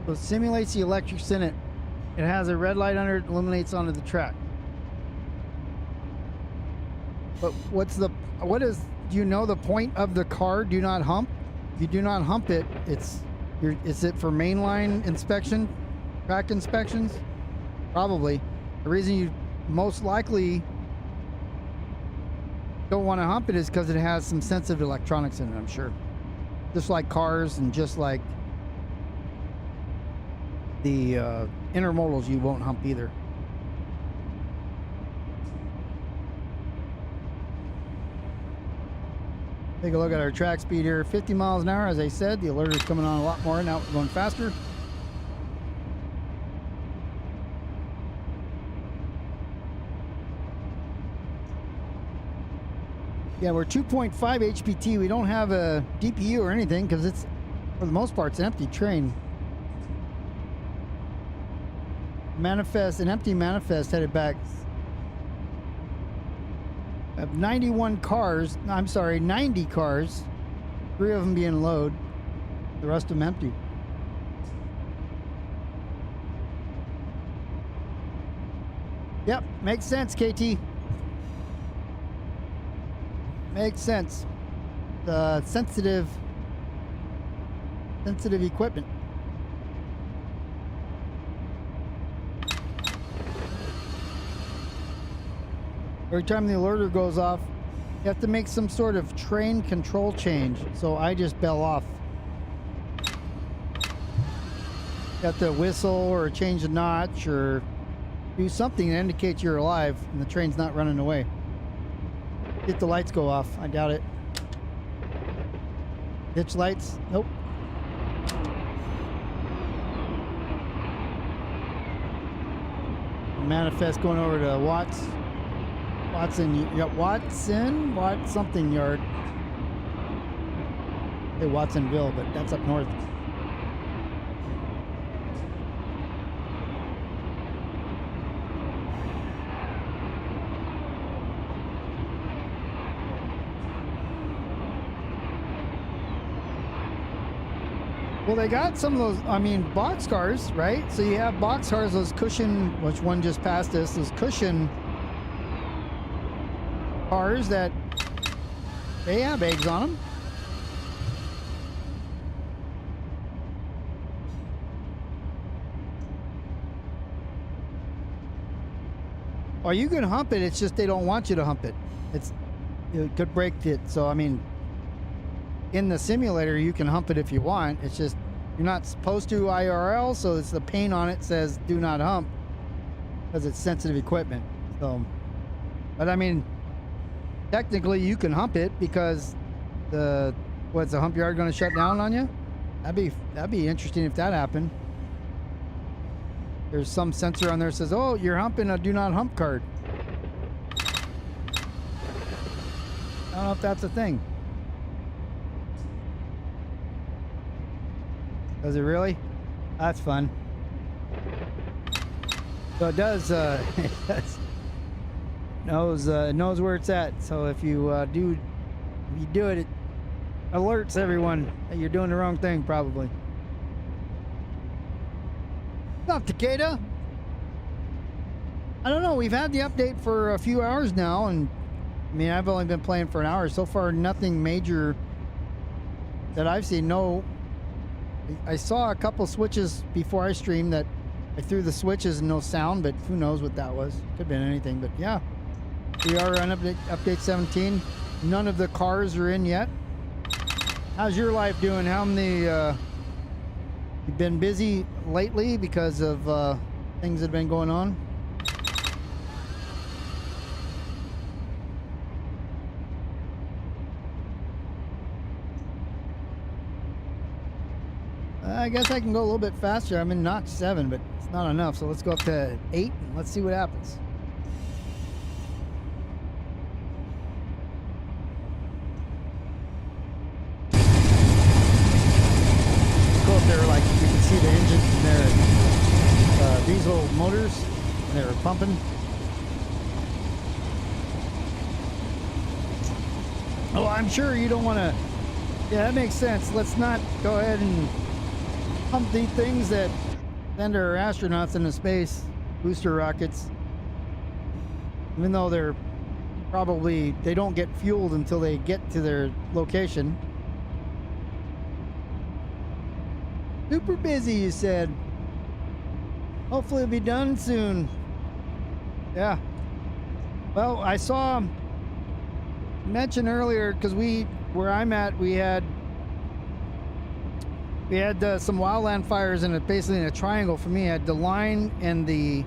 So it simulates the electrics in it. It has a red light under it, illuminates onto the track. But do you know the point of the car do not hump? If you do not hump it, is it for mainline inspection, track inspections? Probably. The reason you most likely don't want to hump it is because it has some sensitive electronics in it, I'm sure. Just like cars and just like the intermodals, you won't hump either. Take a look at our track speed here. 50 miles an hour, as I said. The alert is coming on a lot more. Now we're going faster. Yeah, we're 2.5 HPT. We don't have a DPU or anything because it's, for the most part, it's an empty train. An empty manifest headed back. I have 90 cars, 3 of them being load. The rest of them empty. Yep, makes sense, KT. Makes sense. The sensitive equipment. Every time the alerter goes off, you have to make some sort of train control change. So I just bail off. You have to whistle or change a notch or do something that indicates you're alive and the train's not running away. Get the lights go off. I doubt it. Ditch lights? Nope. Manifest going over to Watson something yard. Hey, Watsonville, but that's up north. Well, they got some of those, boxcars, right? So you have boxcars, those cushion, which one just passed us, those cushion cars that they have eggs on them. Or you can hump it, it's just they don't want you to hump it. It could break it. So, in the simulator, you can hump it if you want. It's just you're not supposed to IRL, so it's the paint on it says do not hump because it's sensitive equipment. So, but technically you can hump it because the hump yard going to shut down on you? That'd be interesting if that happened. There's some sensor on there that says, oh, you're humping a do not hump card. I don't know if that's a thing. Does it really? That's fun. So it does, it knows where it's at. So if you do it, it alerts everyone that you're doing the wrong thing, probably. Not Takeda. I don't know. We've had the update for a few hours now, and I've only been playing for an hour so far. Nothing major that I've seen. No. I saw a couple switches before I streamed that I threw the switches and no sound, but who knows what that was. Could have been anything, but yeah. We are on update 17. None of the cars are in yet. How's your life doing? How many, you've been busy lately because of things that have been going on? I guess I can go a little bit faster. I'm in notch 7, but it's not enough. So let's go up to 8 and let's see what happens. Go up there, like you can see the engine and their diesel motors, and they're pumping. Oh, I'm sure you don't want to. Yeah, that makes sense. Let's not go ahead and pump these things that send our astronauts into space, booster rockets, even though they don't get fueled until they get to their location. Super busy, you said. Hopefully it'll be done soon. Yeah. Well, I saw mention earlier, because where I'm at, we had some wildland fires, and basically in a triangle for me. I had the line, and the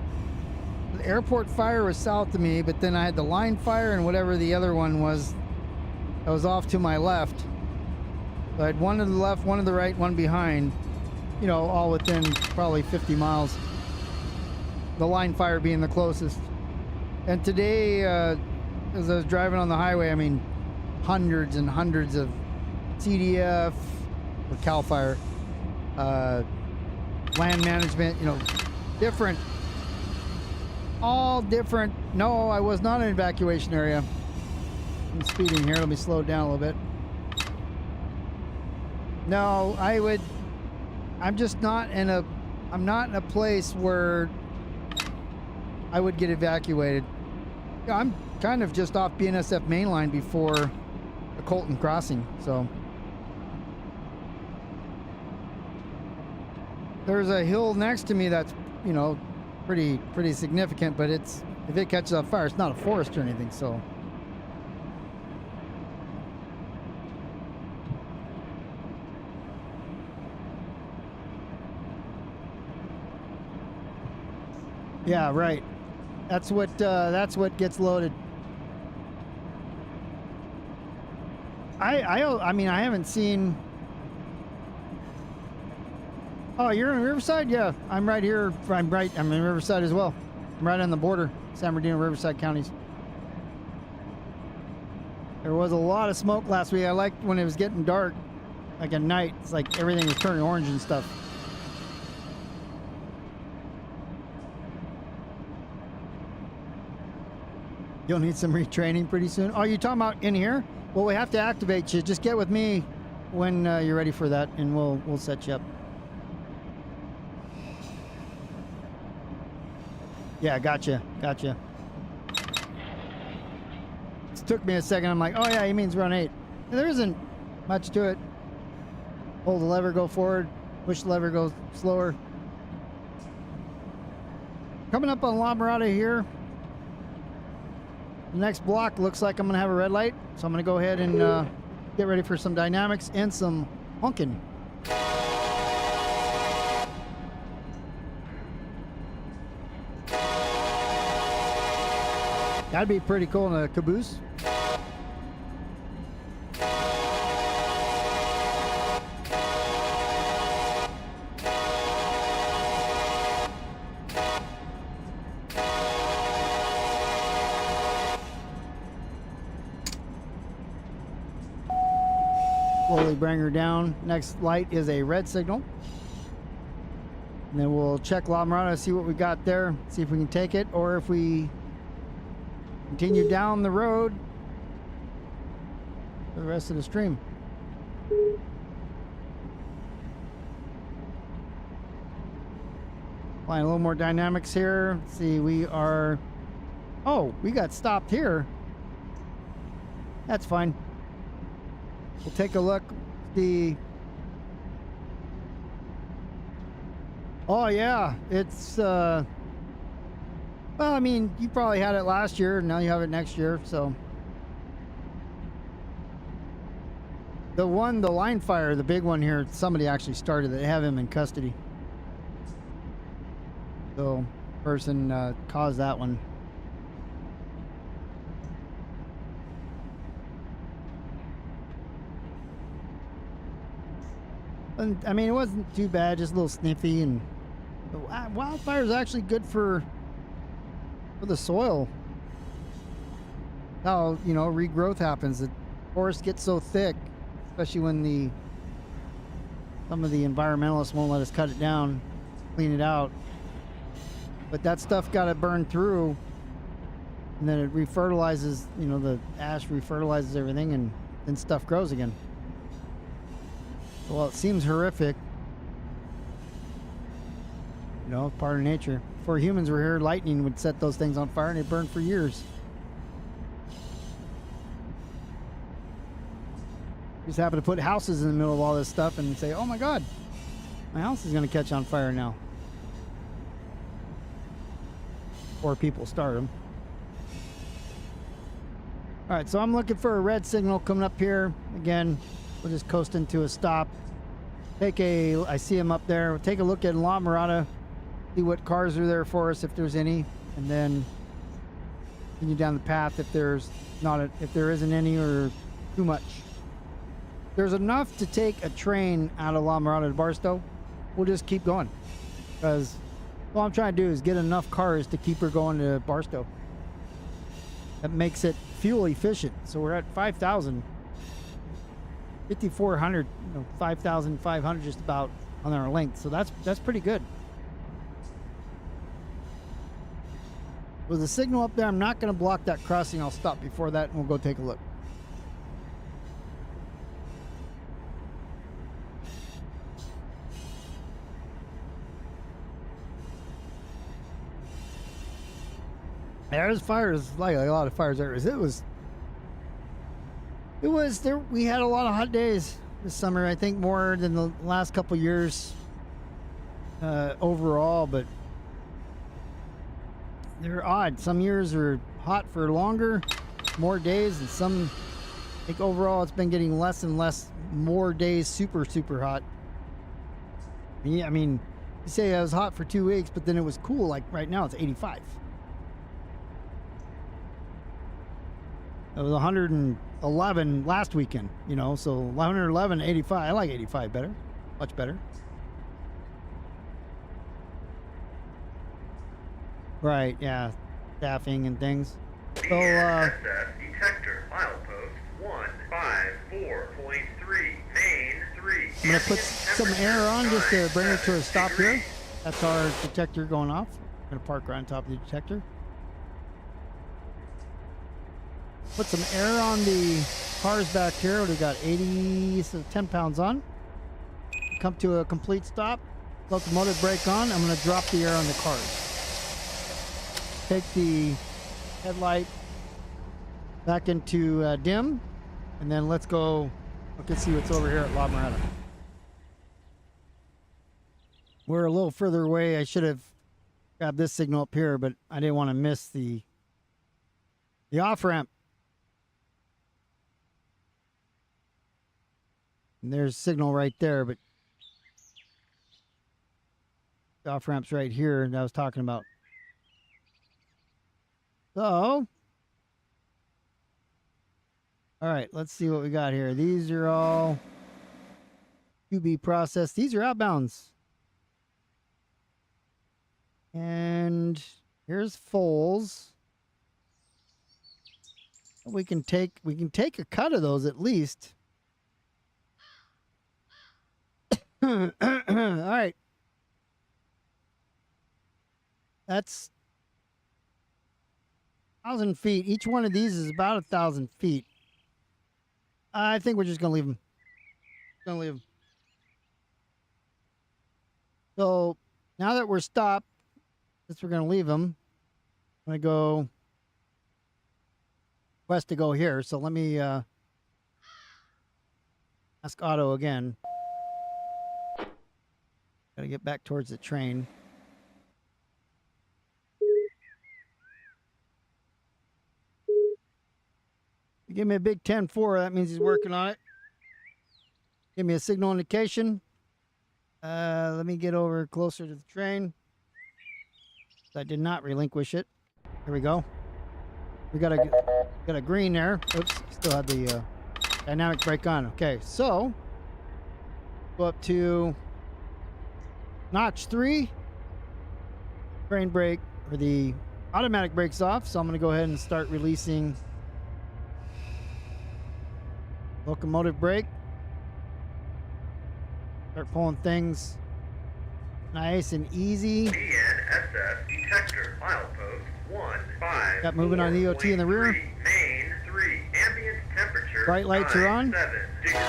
airport fire was south of me, but then I had the line fire and whatever the other one was that was off to my left. So I had one to the left, one to the right, one behind, all within probably 50 miles. The line fire being the closest. And today, as I was driving on the highway, hundreds and hundreds of CDF or CAL FIRE, land management, all different. No, I was not in an evacuation area. I'm speeding here. Let me slow it down a little bit. No, I'm just not in a, I'm not in a place where I would get evacuated. Yeah, I'm kind of just off BNSF Mainline before the Colton crossing, so. There's a hill next to me that's, you know, pretty significant, but it's, if it catches on fire, it's not a forest or anything, so. Yeah, right. That's what gets loaded. I mean, I haven't seen. Oh, you're in Riverside? Yeah, I'm right here. I'm in Riverside as well. I'm right on the border, San Bernardino, Riverside counties. There was a lot of smoke last week. I liked when it was getting dark, like at night. It's like everything was turning orange and stuff. You'll need some retraining pretty soon. Oh, you talking about in here? Well, we have to activate you. Just get with me when you're ready for that, and we'll set you up. Yeah, gotcha. It took me a second. I'm like, oh yeah, he means run 8. There isn't much to it. Hold the lever, go forward. Push the lever, go slower. Coming up on La Mirada here. The next block looks like I'm going to have a red light. So I'm going to go ahead and get ready for some dynamics and some honking. That'd be pretty cool in a caboose. Slowly bring her down. Next light is a red signal. And then we'll check La Mirada, see what we got there, see if we can take it, or if we continue down the road for the rest of the stream. Applying a little more dynamics here. Let's see, we are... Oh, we got stopped here. That's fine. We'll take a look. Oh yeah, it's well, I mean, you probably had it last year, now you have it next year, so. The line fire, the big one here, somebody actually started it. They have him in custody. So, person caused that one. And, I mean, it wasn't too bad, just a little sniffy, and wildfire is actually good for the soil. How, you know, regrowth happens. The forest gets so thick, especially when some of the environmentalists won't let us cut it down, clean it out. But that stuff got to burn through, and then it refertilizes, you know, the ash refertilizes everything, and then stuff grows again. Well, it seems horrific. You know, part of nature. Before humans were here, lightning would set those things on fire and they burned for years. We just happen to put houses in the middle of all this stuff and say, oh my God, my house is going to catch on fire now. Or people start them. All right, so I'm looking for a red signal coming up here. Again, we'll just coast into a stop. I see them up there. We'll take a look at La Mirada, see what cars are there for us, if there's any, and then continue down the path if there isn't any or too much. There's enough to take a train out of La Mirada to Barstow. We'll just keep going, because all I'm trying to do is get enough cars to keep her going to Barstow. That makes it fuel efficient. So we're at 5,000. 5,400, you know, 5,500 just about on our length. So that's pretty good. With the signal up there, I'm not going to block that crossing. I'll stop before that and we'll go take a look. There's fires, like a lot of fires there. It was there. We had a lot of hot days this summer. I think more than the last couple years overall, but they're odd. Some years are hot for longer, more days, and some, I think overall it's been getting less and less, more days super hot. Yeah, I mean, you say it was hot for 2 weeks, but then it was cool. Like right now, it's 85. It was 111 last weekend, you know, so 111, 85. I like 85 better, much better. Right, yeah, staffing and things. So, detector, milepost 154.3, main 3. I'm going to put some air on just to bring it to a stop here. That's our detector going off. I'm going to park right on top of the detector. Put some air on the cars back here. We've got 80, so 10 pounds on. Come to a complete stop. Locomotive brake on. I'm going to drop the air on the cars. Take the headlight back into dim, and then let's go look and see what's over here at La Mirada. We're a little further away. I should have grabbed this signal up here, but I didn't want to miss the off-ramp. And there's signal right there, but the off-ramp's right here that I was talking about. So, all right, let's see what we got here. These are all QB processed. These are outbounds. And here's Foles. We can take a cut of those at least. All right. That's 1,000 feet. Each one of these is about 1,000 feet. I think we're just gonna leave them. Gonna leave them. So now that we're stopped, since we're gonna leave them, I'm gonna go west to go here. So let me ask Otto again. Gotta get back towards the train. Give me a big 10-4. That means he's working on it. Give me a signal indication. Let me get over closer to the train. I did not relinquish it. Here we go. We got a green there. Oops, still had the dynamic brake on. Okay, so go up to notch 3. Train brake, or the automatic brake's off. So I'm going to go ahead and start releasing locomotive brake. Start pulling things nice and easy. DNSS detector, milepost 15. Got moving on EOT in the rear. Main 3. Ambient temperature. Bright lights are on. 7 degrees.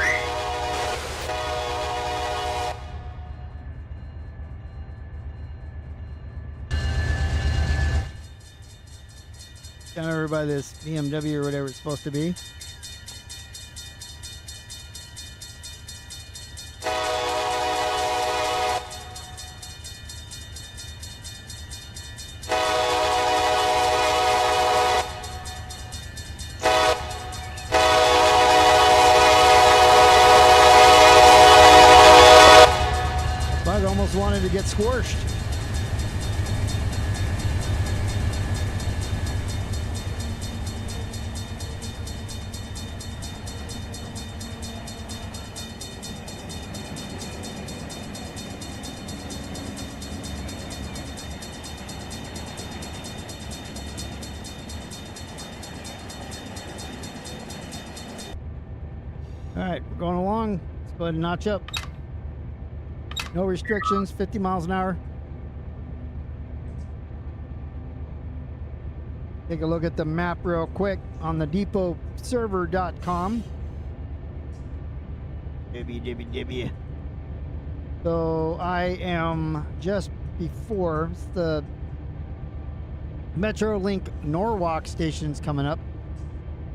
Down over by this BMW or whatever it's supposed to be. Bug almost wanted to get squished. All right, we're going along. Let's go ahead and notch up. No restrictions, 50 miles an hour. Take a look at the map real quick on the depotserver.com. Dibby. So I am just before the Metrolink Norwalk station's coming up.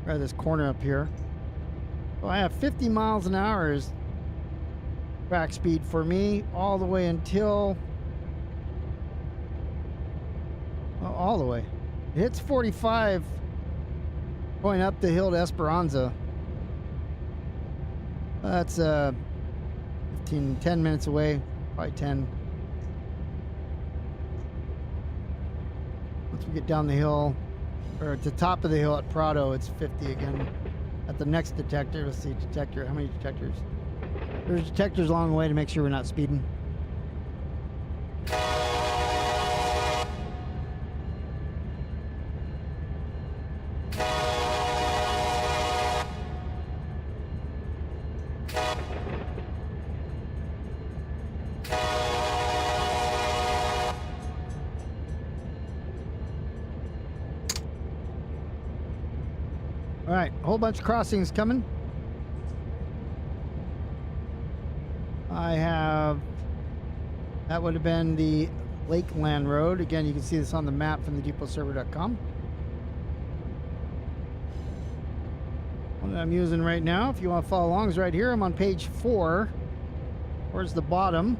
Right this corner up here. So I have 50 miles an hour is track speed for me all the way until... well, all the way. It hits 45 going up the hill to Esperanza. That's 10 minutes away, probably 10. Once we get down the hill, or at the top of the hill at Prado, it's 50 again. At the next detector, let's see, detector, how many detectors? There's detectors along the way to make sure we're not speeding. All right, a whole bunch of crossings coming. I have, that would have been the Lakeland Road. Again, you can see this on the map from the depotserver.com. One that I'm using right now, if you want to follow along, is right here. I'm on page 4, towards the bottom.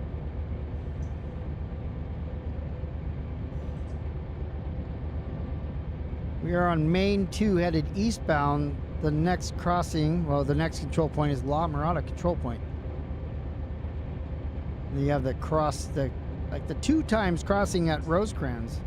We are on Main 2 headed eastbound. The next crossing, well, the next control point is La Mirada control point. And you have the cross, like the 2 times crossing at Rosecrans.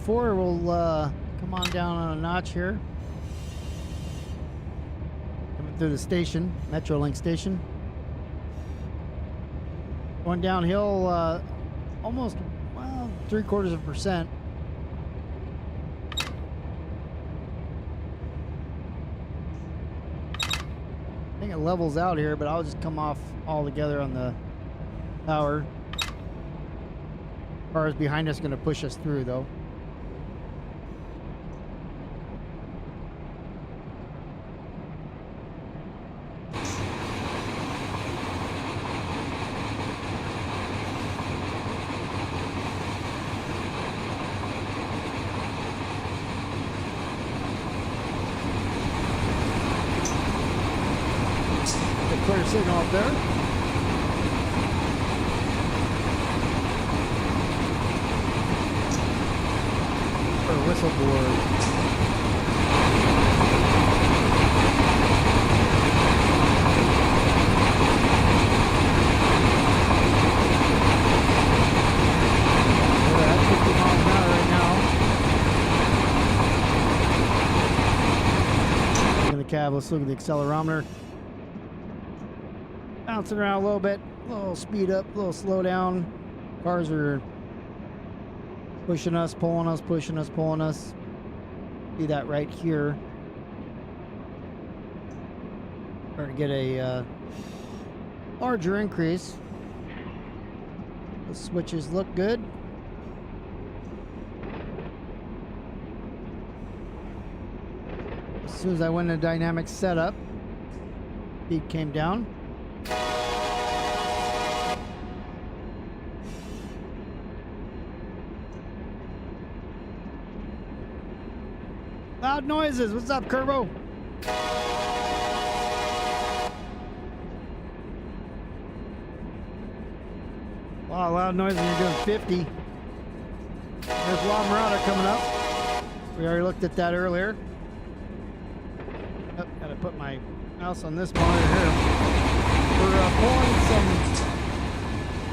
We'll come on down on a notch here. Coming through the station, Metrolink station. Going downhill almost, well, 0.75%. I think it levels out here, but I'll just come off altogether on the tower. Cars behind us going to push us through, though. Clear signal up there. Or whistle board. We're at 50 miles an hour right now. In the cab, let's look at the accelerometer. Bouncing around a little bit, a little speed up, a little slow down. Cars are pushing us, pulling us, pushing us, pulling us. See that right here. Starting to get a larger increase. The switches look good. As soon as I went into dynamic setup, speed came down. Loud noises. What's up, Curvo? Wow, loud noises when you're doing 50. There's La Mirada coming up. We already looked at that earlier. Oh, gotta put my mouse on this monitor here. We're pulling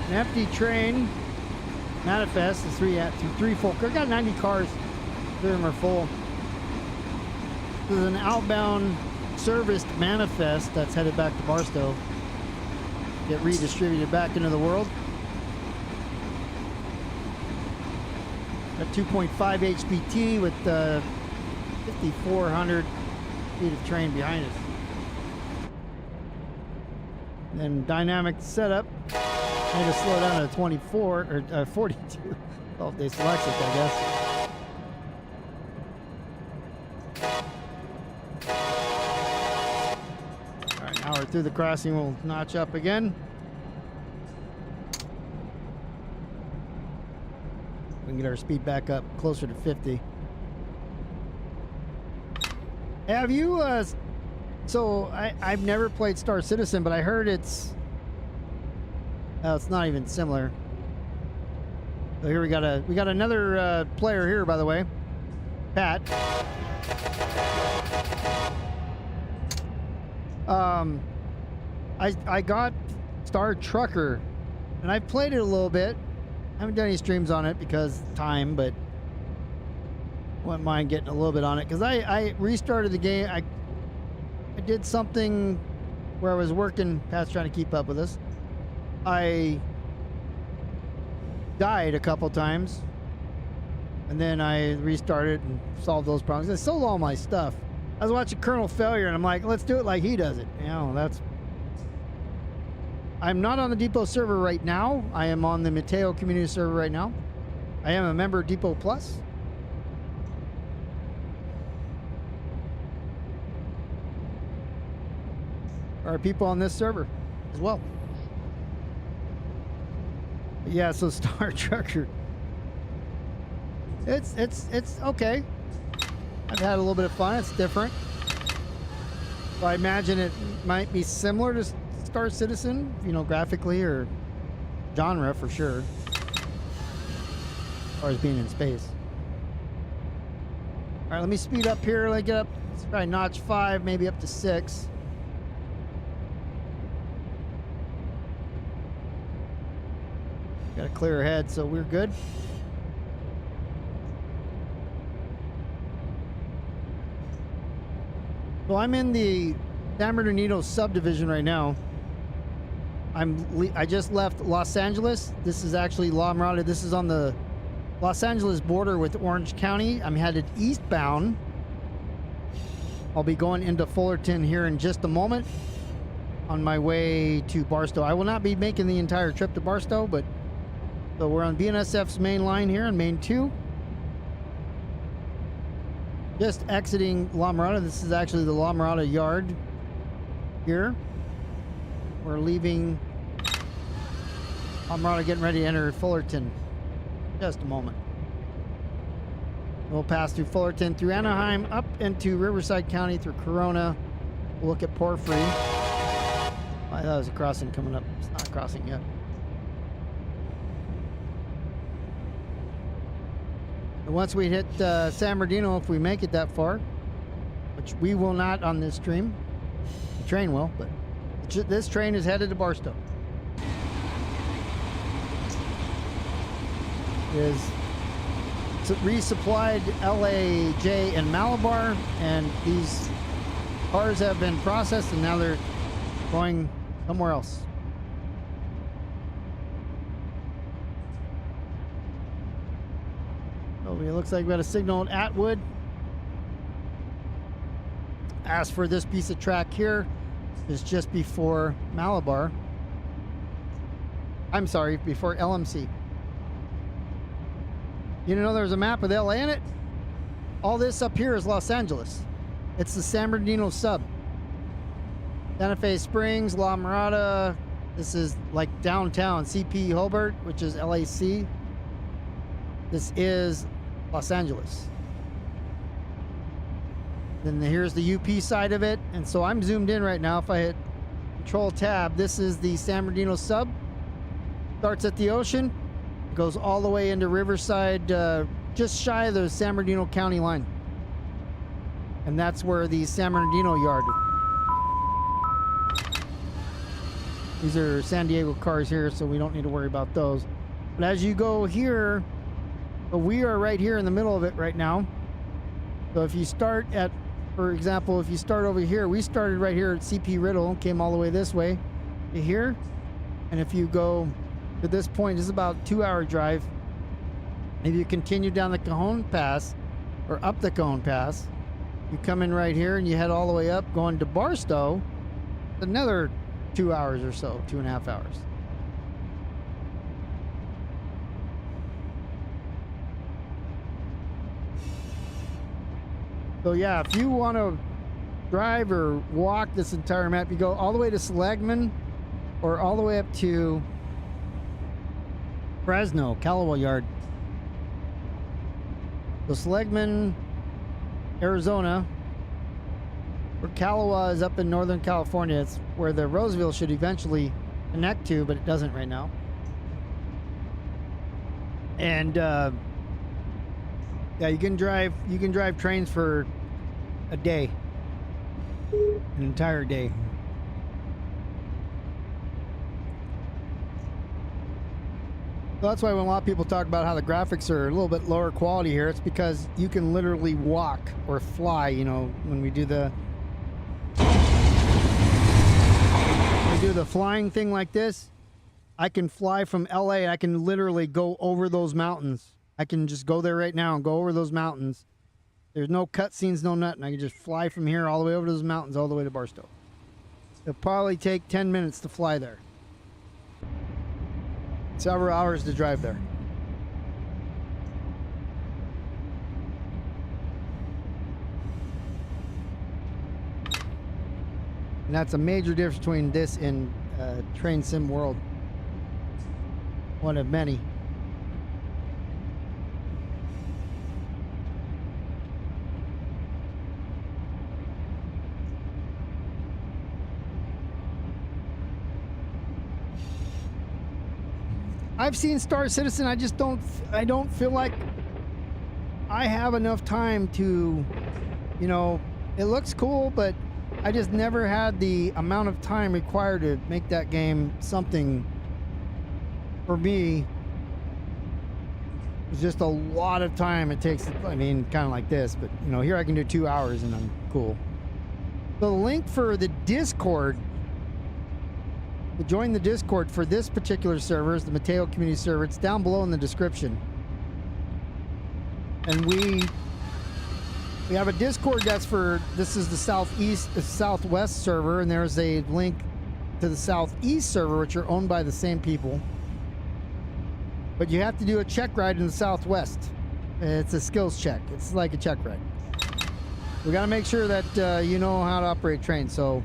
an empty train manifest. The three full. We've got 90 cars. 3 of them are full. This is an outbound serviced manifest that's headed back to Barstow. Get redistributed back into the world. Got 2.5 HPT with 5,400 feet of terrain behind us. And then dynamic setup. Made us slow down to 24 or 42. Well, if they select it, I guess. All right, now we're through the crossing. We'll notch up again. We can get our speed back up closer to 50. Have you, so I've never played Star Citizen, but I heard it's not even similar. So here we got another player here, by the way, Pat. I got Star Trucker, and I've played it a little bit. I haven't done any streams on it because time, but wouldn't mind getting a little bit on it because I restarted the game. I did something where I was working. Pat's trying to keep up with us. I died a couple times, and then I restarted and solved those problems. I sold all my stuff. I was watching Colonel Failure, and I'm like, let's do it like he does it. You know, that's. I'm not on the Depot server right now. I am on the Mateo Community server right now. I am a member of Depot Plus. There are people on this server as well. But yeah, so Star Trucker. It's okay. I've had a little bit of fun. It's different. So I imagine it might be similar to Star Citizen, you know, graphically or genre for sure. As far as being in space. All right, let me speed up here. Let me get up. Let's try notch 5, maybe up to 6. Got a clear ahead, so we're good. So I'm in the San Bernardino subdivision right now. I just left Los Angeles. This is actually La Mirada. This is on the Los Angeles border with Orange County. I'm headed eastbound. I'll be going into Fullerton here in just a moment on my way to Barstow. I will not be making the entire trip to Barstow, but so we're on BNSF's main line here on Main 2. Just exiting La Mirada. This is actually the La Mirada yard here. We're leaving La Mirada, getting ready to enter Fullerton. Just a moment. We'll pass through Fullerton, through Anaheim, up into Riverside County, through Corona. We'll look at Porphyry. I thought there was a crossing coming up. It's not a crossing yet. And once we hit San Bernardino, if we make it that far, which we will not on this stream, the train will, but this train is headed to Barstow. It is resupplied LAJ and Malabar, and these cars have been processed and now they're going somewhere else. Oh, it looks like we got a signal at Atwood. As for this piece of track here, it's just before Malabar. I'm sorry, before LMC. You didn't know there was a map with LA in it? All this up here is Los Angeles. It's the San Bernardino sub. Santa Fe Springs, La Mirada. This is like downtown CP Hobart, which is LAC. This is Los Angeles. Then here's the UP side of it. And so I'm zoomed in right now. If I hit Control Tab, this is the San Bernardino sub. Starts at the ocean, goes all the way into Riverside, just shy of the San Bernardino County line. And that's where the San Bernardino yard. These are San Diego cars here, so we don't need to worry about those. But as you go here, we are right here in the middle of it right now. So if you start at, for example, if you start over here, we started right here at CP Riddle, came all the way this way to here. And if you go to this point, it's about a 2-hour drive. If you continue down the Cajon Pass, or up the Cajon Pass, you come in right here and you head all the way up going to Barstow. Another 2 hours or so, 2.5 hours. So yeah, if you want to drive or walk this entire map, you go all the way to Seligman or all the way up to Fresno, Callaway Yard. So Seligman, Arizona, where Callaway is up in Northern California. It's where the Roseville should eventually connect to, but it doesn't right now. And yeah, you can drive trains for a day, an entire day. So that's why when a lot of people talk about how the graphics are a little bit lower quality here, it's because you can literally walk or fly. You know, when we do the flying thing like this, I can fly from LA and I can literally go over those mountains. I can just go there right now and go over those mountains. There's no cutscenes, no nothing. I can just fly from here all the way over those mountains, all the way to Barstow. It'll probably take 10 minutes to fly there. Several hours to drive there. And that's a major difference between this and Train Sim World. One of many. I've seen Star Citizen. I don't feel like I have enough time to, you know, it looks cool, but I just never had the amount of time required to make that game something for me. It's just a lot of time it takes. I mean, kind of like this, but you know, here I can do 2 hours and I'm cool. The link for the Discord, to join the Discord for this particular server is the Mateo Community server. It's down below in the description. And we have a Discord that's for, this is the Southwest server, and there's a link to the Southeast server, which are owned by the same people. But you have to do a check ride in the Southwest. It's a skills check. It's like a check ride. We got to make sure that you know how to operate trains. So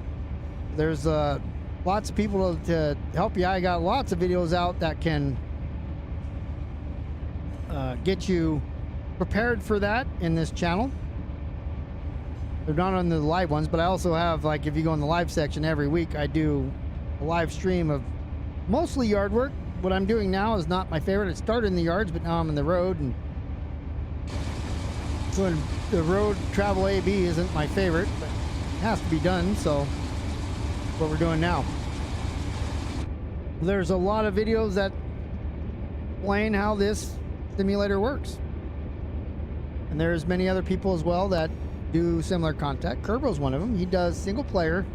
there's lots of people to help you. I got lots of videos out that can get you prepared for that in this channel. They're not on the live ones, but I also have, like, if you go in the live section every week, I do a live stream of mostly yard work. What I'm doing now is not my favorite. It started in the yards, but now I'm in the road, and doing the road travel AB isn't my favorite, but it has to be done, so that's what we're doing now. There's a lot of videos that explain how this simulator works. And there's many other people as well that do similar content. Kerbo's one of them. He does single player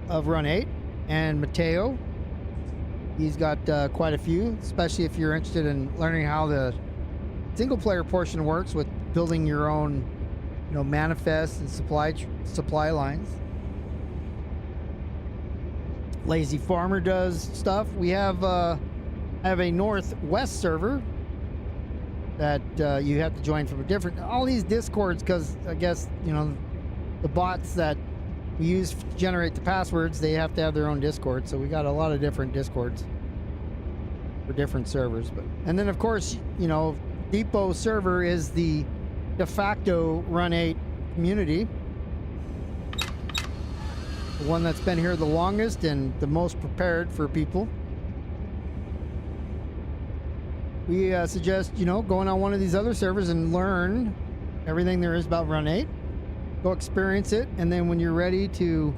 of Run 8. And Mateo, he's got quite a few, especially if you're interested in learning how the single player portion works with building your own, you know, manifests and supply lines. Lazy Farmer does stuff. We have a Northwest server that you have to join from a different, all these Discords, because I guess, you know, the bots that we use to generate the passwords, they have to have their own Discord. So we got a lot of different Discords for different servers. But and then of course, you know, Depot server is the de facto Run 8 community, the one that's been here the longest and the most prepared for people. We suggest, you know, going on one of these other servers and learn everything there is about Run 8. Go experience it, and then when you're ready to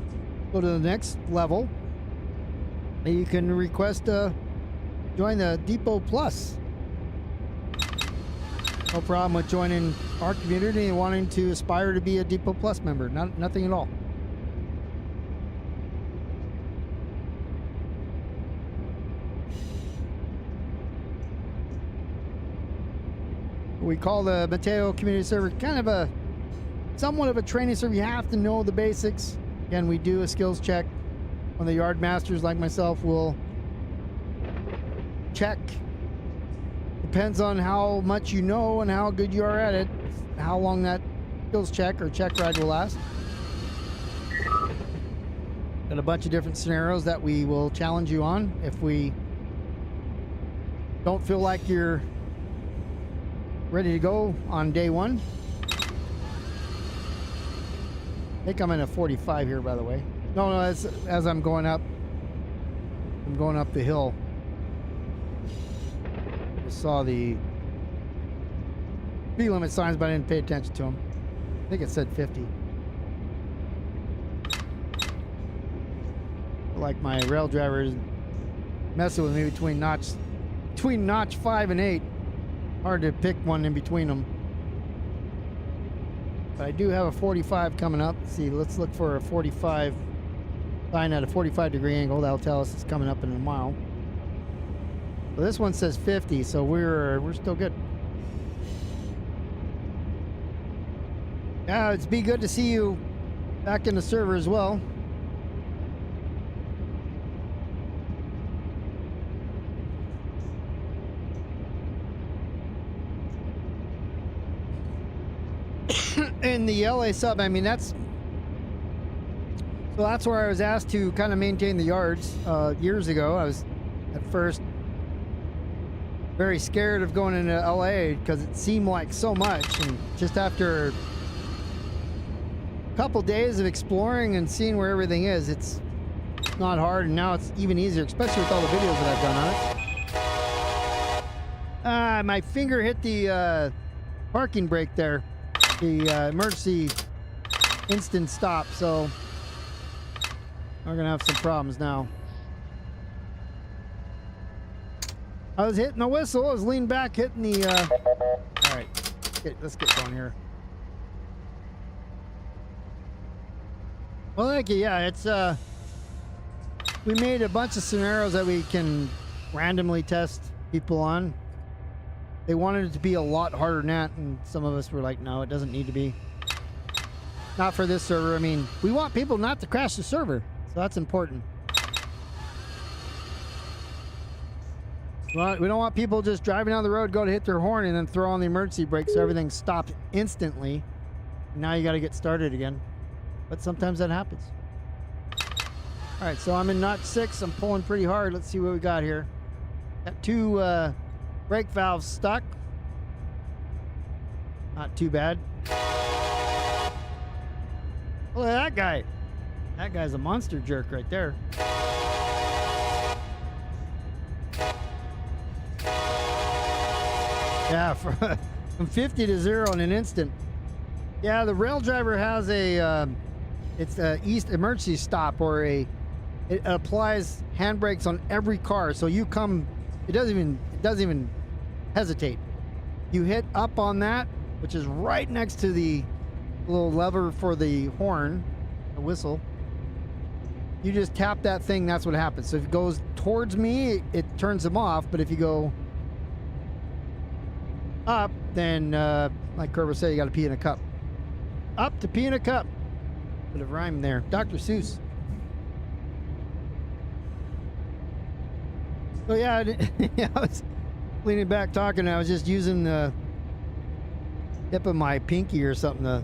go to the next level, you can request to join the Depot Plus. No problem with joining our community and wanting to aspire to be a Depot Plus member. Nothing at all. We call the Mateo Community Server kind of a somewhat of a training server. You have to know the basics. Again, we do a skills check. When the yard masters like myself will check. Depends on how much you know and how good you are at it, how long that skills check or check ride will last. Got a bunch of different scenarios that we will challenge you on. If we don't feel like you're ready to go on day one. I think I'm in a 45 here, by the way. No, it's as I'm going up the hill. I saw the speed limit signs, but I didn't pay attention to them. I think it said 50. Like my rail driver is messing with me between notch 5 and 8. Hard to pick one in between them. But I do have a 45 coming up. Let's see, let's look for a 45 sign at a 45-degree angle. That'll tell us it's coming up in a mile. So this one says 50, so we're still good. Yeah, it's be good to see you back in the server as well. In the LA sub, I mean, that's where I was asked to kind of maintain the yards years ago. I was at first very scared of going into LA because it seemed like so much, and just after a couple days of exploring and seeing where everything is, it's not hard, and now it's even easier, especially with all the videos that I've done on it. My finger hit the parking brake there. The emergency instant stop, so we're gonna have some problems now. I was hitting the whistle, I was leaning back hitting the all right, let's get going here. Well, thank you. Yeah, it's we made a bunch of scenarios that we can randomly test people on. They wanted it to be a lot harder than that, and some of us were like, no, it doesn't need to be. Not for this server. I mean, we want people not to crash the server, so that's important. Well, we don't want people just driving down the road, go to hit their horn, and then throw on the emergency brake so everything stopped instantly. Now you got to get started again. But sometimes that happens. All right, so I'm in notch 6. I'm pulling pretty hard. Let's see what we got here. Got 2 brake valves stuck. Not too bad. Look at that guy. That guy's a monster jerk right there. Yeah, from 50 to 0 in an instant. Yeah, the rail driver has a it's a east emergency stop, or it applies handbrakes on every car. So you come, it doesn't even hesitate. You hit up on that, which is right next to the little lever for the horn, the whistle. You just tap that thing, that's what happens. So if it goes towards me, it turns them off. But if you go up, then like Kerber said, you got to pee in a cup. Up to pee in a cup. Bit of rhyme there. Dr. Seuss. So yeah, I was leaning back talking. I was just using the tip of my pinky or something, the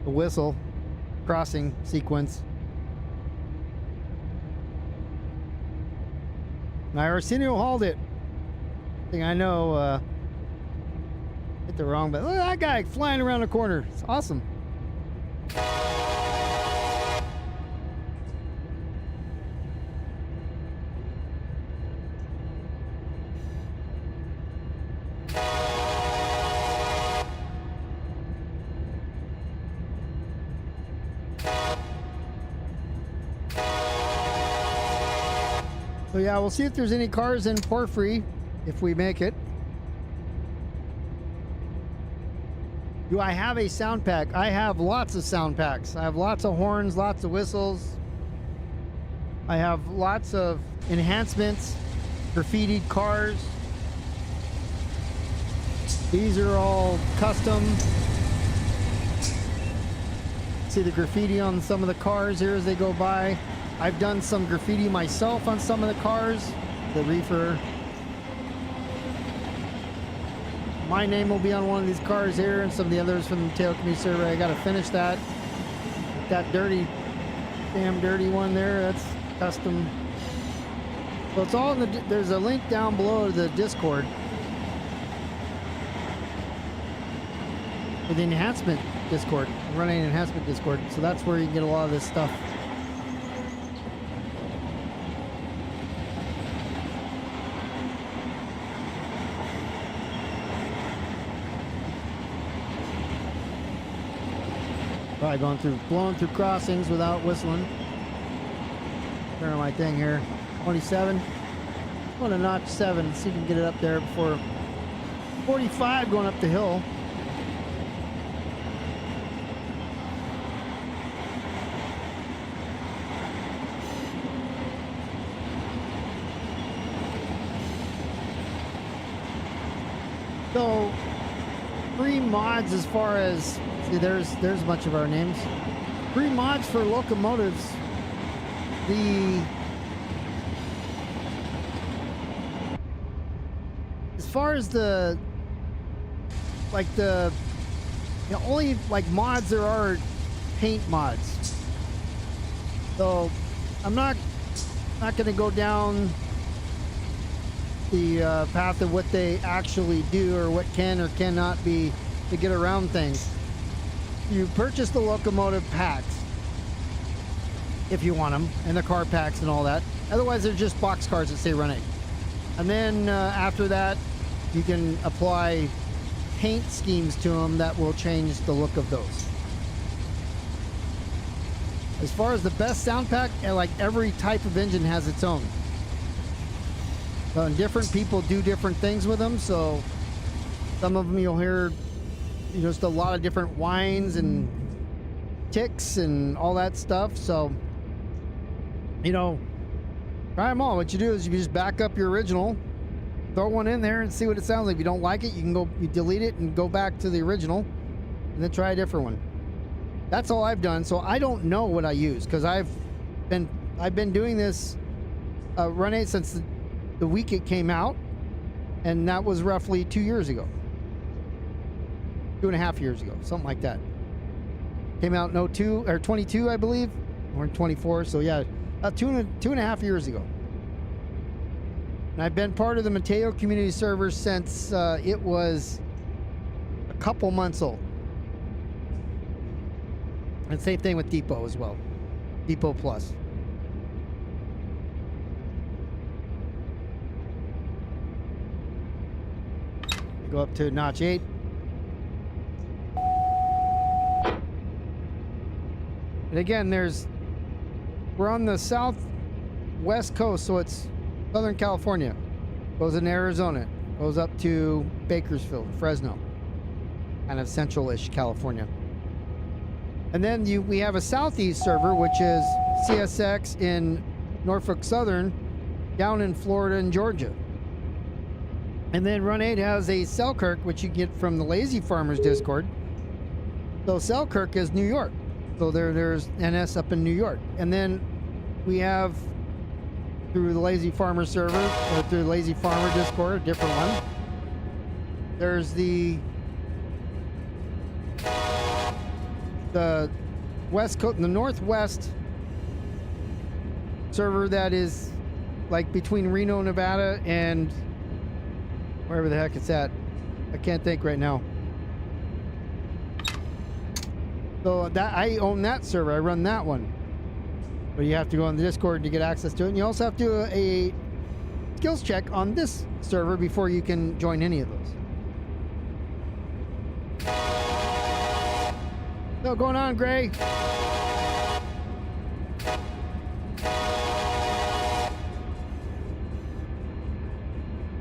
whistle crossing sequence. My Arsenio hauled it. Thing I know, hit the wrong, but look at that guy flying around the corner. It's awesome. So yeah, we'll see if there's any cars in Porphyry if we make it. Do I have a sound pack? I have lots of sound packs. I have lots of horns, lots of whistles. I have lots of enhancements, graffitied cars. These are all custom. See the graffiti on some of the cars here as they go by. I've done some graffiti myself on some of the cars. The reefer. My name will be on one of these cars here, and some of the others from the Mateo Community Survey. I gotta finish that. That dirty, damn dirty one there, that's custom. So it's all in the, there's a link down below to the Discord. For the enhancement Discord, running enhancement Discord. So that's where you can get a lot of this stuff. Probably blowing through crossings without whistling. Turn on my thing here. 27. Going to notch 7. Let's see if we can get it up there before 45 going up the hill. So, free mods as far as, see, there's a bunch of our names. Free mods for locomotives. As far as the only like mods there are paint mods. So I'm not going to go down the path of what they actually do or what can or cannot be to get around things. You purchase the locomotive packs if you want them, and the car packs and all that. Otherwise, they're just box cars that say Run 8. And then after that, you can apply paint schemes to them that will change the look of those. As far as the best sound pack, like every type of engine has its own. And different people do different things with them, so some of them you'll hear just a lot of different whines and ticks and all that stuff. So, try them all. What you do is you just back up your original, throw one in there and see what it sounds like. If you don't like it, you delete it and go back to the original and then try a different one. That's all I've done. So I don't know what I use because I've been doing this Run 8 since the week it came out, and that was roughly 2 years ago. 2.5 years ago, something like that. Came out in 02 or 22, I believe, or in 24. So yeah, about 2.5 years ago. And I've been part of the Mateo Community Server since it was a couple months old. And same thing with Depot as well. Depot Plus. Go up to notch 8. And again, we're on the southwest coast, so it's Southern California. Goes in Arizona. Goes up to Bakersfield, Fresno. Kind of central-ish California. And then we have a southeast server, which is CSX in Norfolk Southern, down in Florida and Georgia. And then Run 8 has a Selkirk, which you get from the Lazy Farmers Discord. So Selkirk is New York. So there's NS up in New York. And then we have, through the Lazy Farmer server, or through the Lazy Farmer Discord, a different one. There's the West Coast, the Northwest server that is like between Reno, Nevada and wherever the heck it's at. I can't think right now. So that I own that server. I run that one. But you have to go on the Discord to get access to it. And you also have to do a skills check on this server before you can join any of those. So going on, Gray?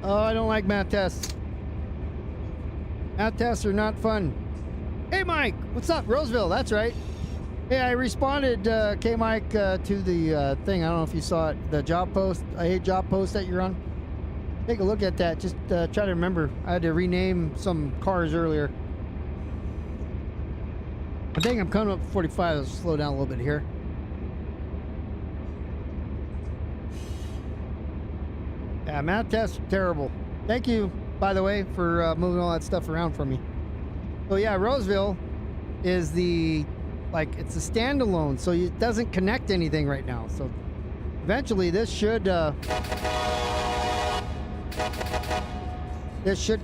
Oh, I don't like math tests. Math tests are not fun. Hey, Mike, what's up? Roseville, that's right. Hey, I responded, K-Mike, to the thing. I don't know if you saw it, the job post. I hate job post that you're on. take a look at that. Just try to remember. I had to rename some cars earlier. I think I'm coming up 45. Let's slow down a little bit here. Yeah, math tests are terrible. Thank you, by the way, for moving all that stuff around for me. So yeah, Roseville is the, like, it's a standalone, so it doesn't connect anything right now. So eventually this should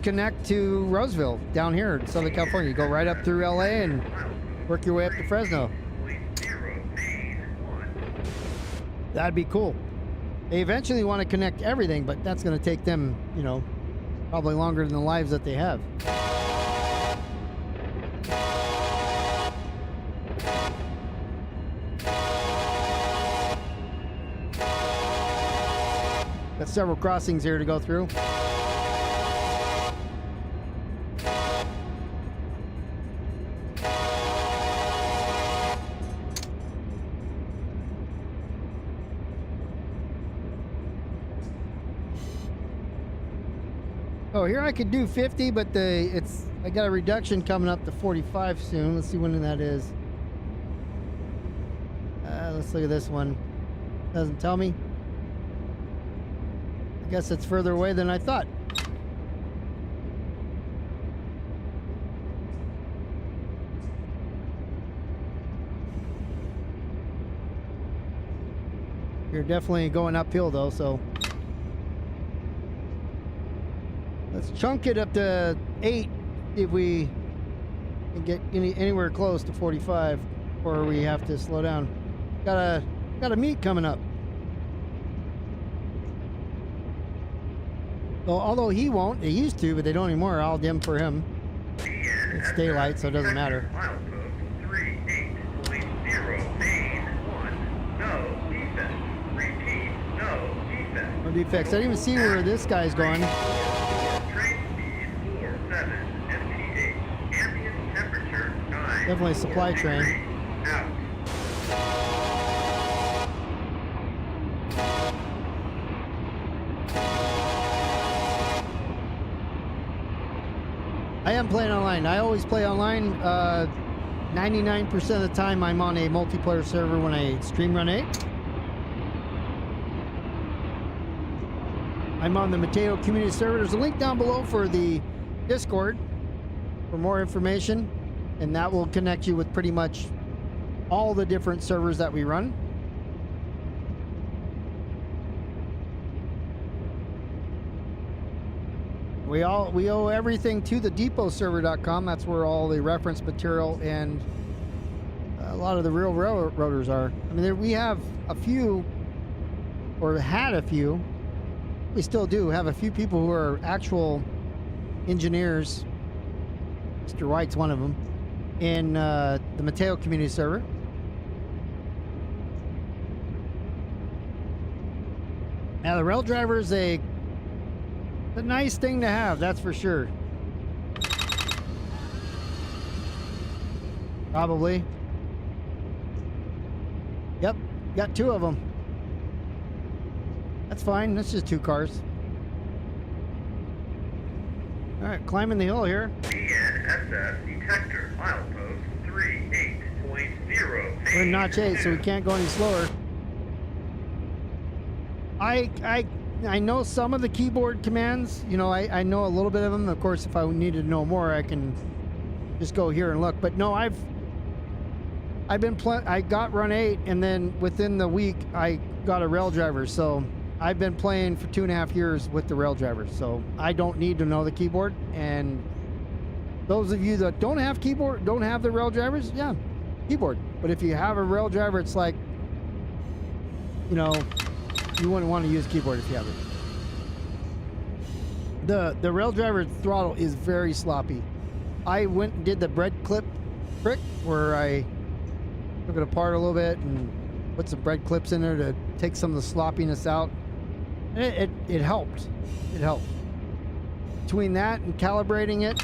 connect to Roseville down here in Southern California. You go right up through LA and work your way up to Fresno. That'd be cool. They eventually want to connect everything, but that's going to take them, you know, probably longer than the lives that they have. Got several crossings here to go through. Oh, here I could do 50, but I got a reduction coming up to 45 soon. Let's see when that is. Let's look at this one. Doesn't tell me. I guess it's further away than I thought. You're definitely going uphill though, so let's chunk it up to 8 if we can get anywhere close to 45, or we have to slow down. Got a meet coming up. So although he won't, they used to, but they don't anymore. I'll dim for him. It's daylight, so it doesn't matter. Milepost 38.0 main 1. No defect. Repeat, no defect. No defects. I didn't even see where this guy's going. Train speed 47 mph. Ambient temperature 9. Definitely a supply train. Out. I am playing online. I always play online. 99% of the time I'm on a multiplayer server when I stream Run 8. I'm on the Mateo Community server. There's a link down below for the Discord for more information, and that will connect you with pretty much all the different servers that we run. We owe everything to the depotserver.com. That's where all the reference material and a lot of the real railroaders are. I mean, we have a few, or had a few. We still do have a few people who are actual engineers. Mr. White's one of them in the Mateo Community server. Now, the rail driver is a nice thing to have, that's for sure. Probably. Yep, got 2 of them. That's fine, that's just 2 cars. Alright, climbing the hill here. BNSS detector milepost 38.0. We're in notch 8, so we can't go any slower. I know some of the keyboard commands. You know, I know a little bit of them. Of course, if I needed to know more, I can just go here and look. But no, I got Run 8, and then within the week I got a rail driver. So I've been playing for 2.5 years with the rail driver. So I don't need to know the keyboard. And those of you that don't have the rail drivers, yeah, keyboard. But if you have a rail driver, it's like, you know, you wouldn't want to use keyboard if you have it. The rail driver throttle is very sloppy. I went and did the bread clip trick where I took it apart a little bit and put some bread clips in there to take some of the sloppiness out. And it helped. It helped. Between that and calibrating it,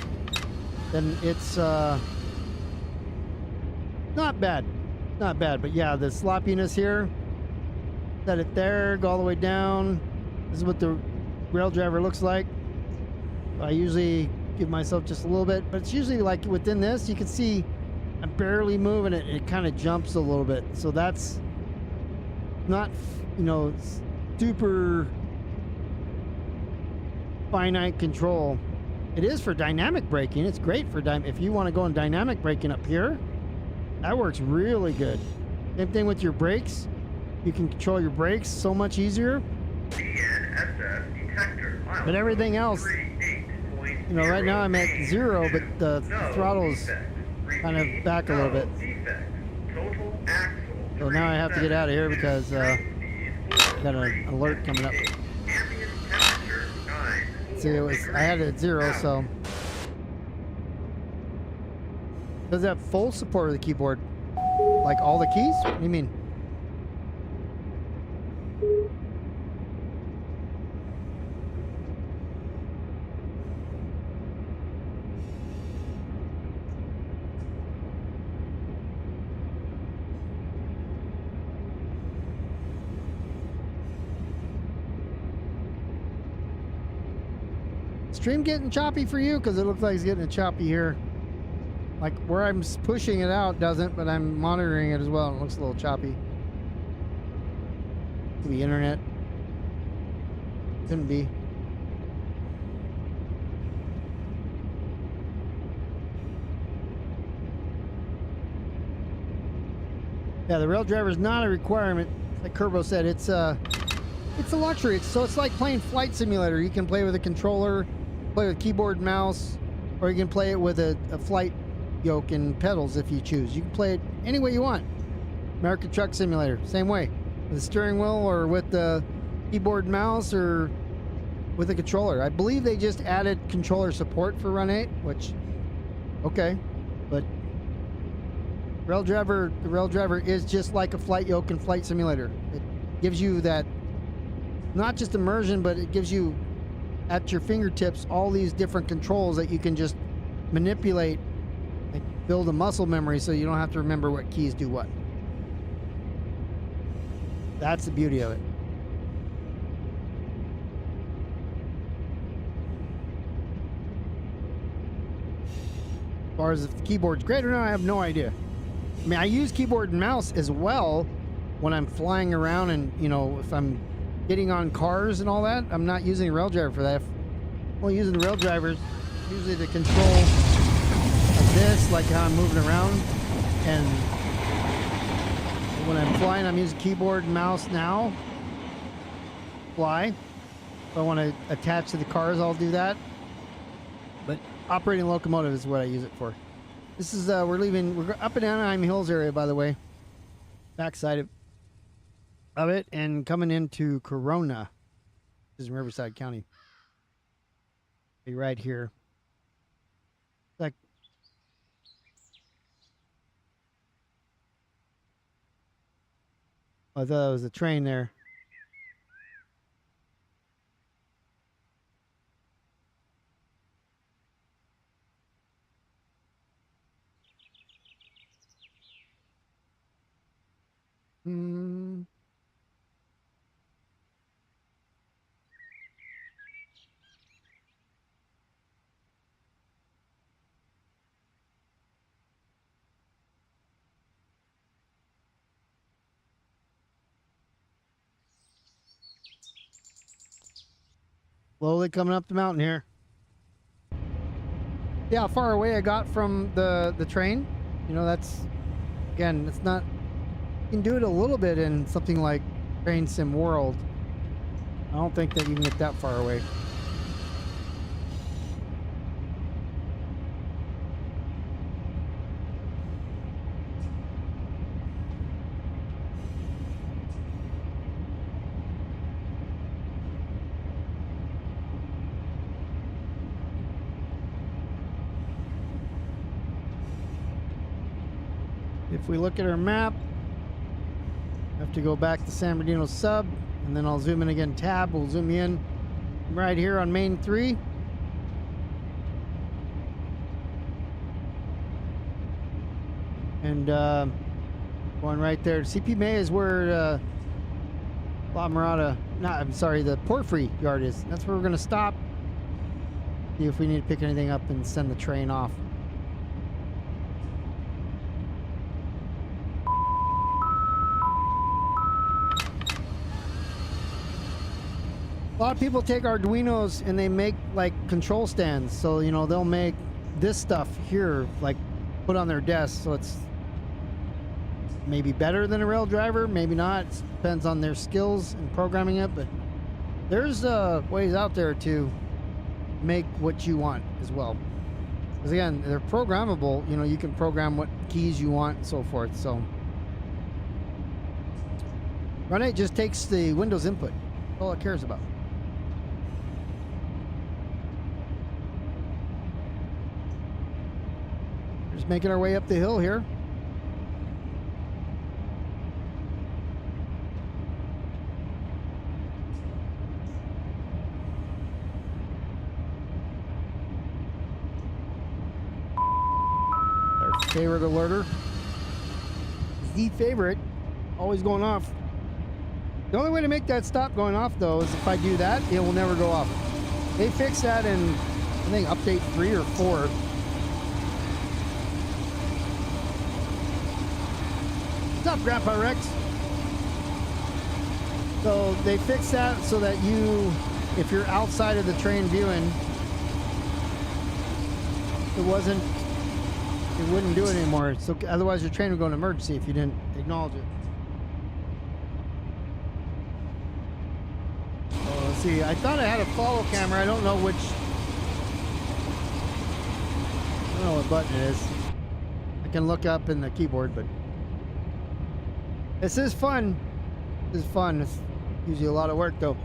then it's not bad. Not bad, but yeah, the sloppiness here. Set it there, go all the way down. This is what the rail driver looks like. I usually give myself just a little bit, but it's usually like within this, you can see I'm barely moving it. It kind of jumps a little bit. So that's not, you know, super finite control. It is for dynamic braking. It's great for if you want to go in dynamic braking up here, that works really good. Same thing with your brakes. You can control your brakes so much easier. DNSS detector. But everything else, you know, right now I'm at 0, but the throttle's kind of back a little bit. So now I have to get out of here because got an alert coming up. See, I had it at 0, so does it have full support of the keyboard? Like all the keys? What do you mean? Stream getting choppy for you? Because it looks like it's getting choppy here. Like where I'm pushing it out doesn't, but I'm monitoring it as well and it looks a little choppy. Could be internet. Couldn't be. Yeah, the rail driver is not a requirement. Like Kerbo said, it's a luxury. It's like playing Flight Simulator. You can play with a controller, play with keyboard and mouse, or you can play it with a flight yoke and pedals if you choose. You can play it any way you want. American Truck Simulator, same way. With the steering wheel or with the keyboard and mouse or with a controller. I believe they just added controller support for Run 8, which, okay, but the rail driver is just like a flight yoke and Flight Simulator. It gives you that, not just immersion, but it gives you at your fingertips all these different controls that you can just manipulate, like build a muscle memory so you don't have to remember what keys do what. That's the beauty of it. As far as if the keyboard's great or not, I have no idea. I mean, I use keyboard and mouse as well when I'm flying around and, you know, if I'm getting on cars and all that. I'm not using a rail driver for that. Well, using the rail drivers usually to control like this, like how I'm moving around. And when I'm flying, I'm using keyboard and mouse now. Fly. If I want to attach to the cars, I'll do that. But operating locomotive is what I use it for. This is, we're up in Anaheim Hills area, by the way. Backside of it, and coming into Corona, which is in Riverside County. Be right here. Like, I thought it was a train there. Slowly coming up the mountain here. Yeah, how far away I got from the train. You know, that's, again, it's not, you can do it a little bit in something like Train Sim World. I don't think that you can get that far away. If we look at our map, I have to go back to San Bernardino sub, and then I'll zoom in again, tab, we'll zoom in right here on main 3. And going right there. CP May is where La Mirada, I'm sorry, the Porphyry yard is. That's where we're going to stop. See if we need to pick anything up and send the train off. A lot of people take Arduinos and they make like control stands. So, you know, they'll make this stuff here, like put on their desk. So it's maybe better than a rail driver, maybe not. It depends on their skills in programming it. But there's ways out there to make what you want as well. Because again, they're programmable. You know, you can program what keys you want and so forth. So Run 8 just takes the Windows input. That's all it cares about. Just making our way up the hill here. Our favorite alerter. The favorite. Always going off. The only way to make that stop going off, though, is if I do that, it will never go off. They fixed that in, I think, update 3 or 4. What's up, Grandpa Rex? So they fixed that so that you, if you're outside of the train viewing, it wouldn't do it anymore. So otherwise your train would go in emergency if you didn't acknowledge it. Oh, let's see. I thought I had a follow camera. I don't know what button it is. I can look up in the keyboard, but this is fun. This is fun. It's usually a lot of work, though.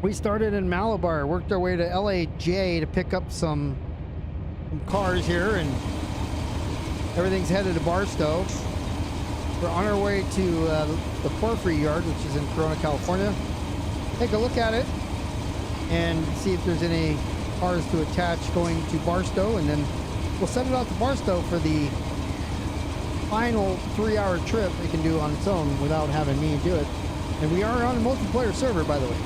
We started in Malabar, worked our way to LAJ to pick up some cars here, and everything's headed to Barstow. We're on our way to the Porphyry yard, which is in Corona, California. Take a look at it and see if there's any cars to attach going to Barstow, and then we'll send it out to Barstow for the final 3-hour trip it can do on its own without having me do it. And we are on a multiplayer server, by the way.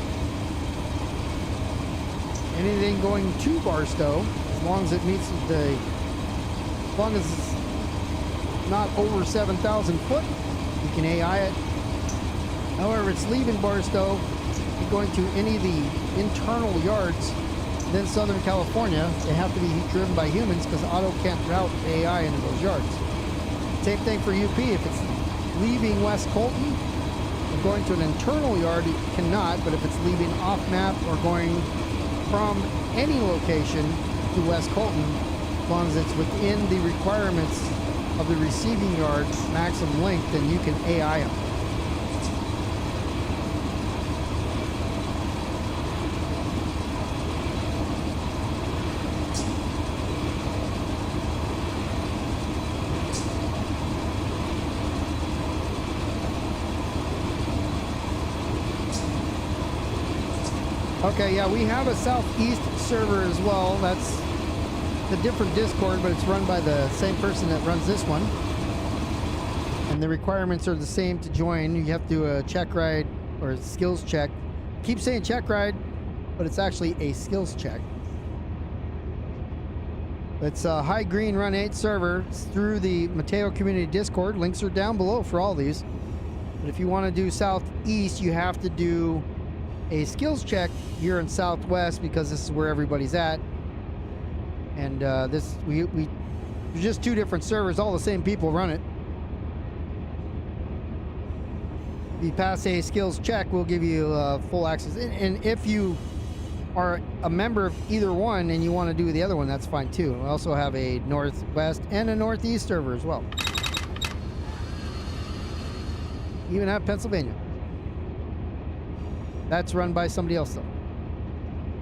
Anything going to Barstow, as long as it meets as long as it's not over 7,000 foot, you can AI it. However, it's leaving Barstow and going to any of the internal yards in Southern California. They have to be driven by humans because auto can't route AI into those yards. Same thing for UP. If it's leaving West Colton or going to an internal yard, it cannot. But if it's leaving off map or going from any location to West Colton, as long as it's within the requirements of the receiving yard's maximum length, then you can AI them. Okay, yeah, we have a Southeast server as well. That's a different Discord, but it's run by the same person that runs this one. And the requirements are the same to join. You have to do a check ride or a skills check. Keep saying check ride, but it's actually a skills check. It's a High Green Run 8 server. It's through the Mateo Community Discord. Links are down below for all these. But if you want to do Southeast, you have to do a skills check here in Southwest because this is where everybody's at. And there's just 2 different servers, all the same people run it. If you pass a skills check, we'll give you full access. And if you are a member of either one and you want to do the other one, that's fine too. We also have a Northwest and a Northeast server as well. Even have Pennsylvania. That's run by somebody else though.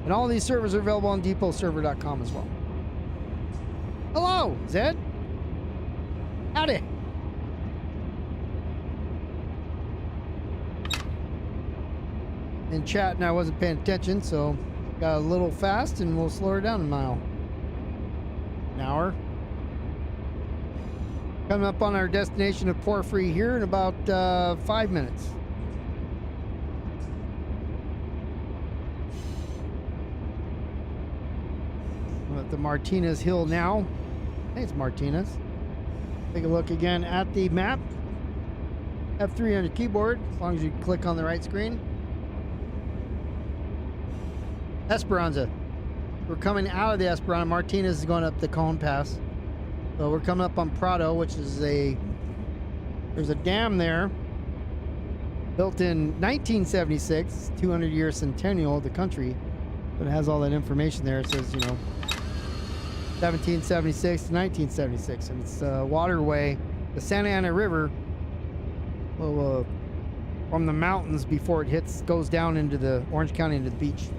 And all these servers are available on depotserver.com as well. Hello, Zed. Howdy. In chat, and I wasn't paying attention, so got a little fast, and we'll slow her down a mile an hour. Coming up on our destination of Porphyry here in about 5 minutes. I'm at the Martinez Hill now. I think it's Martinez. Take a look again at the map. F3 on your keyboard, as long as you click on the right screen. Esperanza. We're coming out of the Esperanza. Martinez is going up the Cajon Pass. So we're coming up on Prado, which is there's a dam there. Built in 1976, 200-year centennial of the country. But it has all that information there. It says, 1776 to 1976. And it's a waterway, the Santa Ana River, from the mountains before it goes down into the Orange County, into the beach.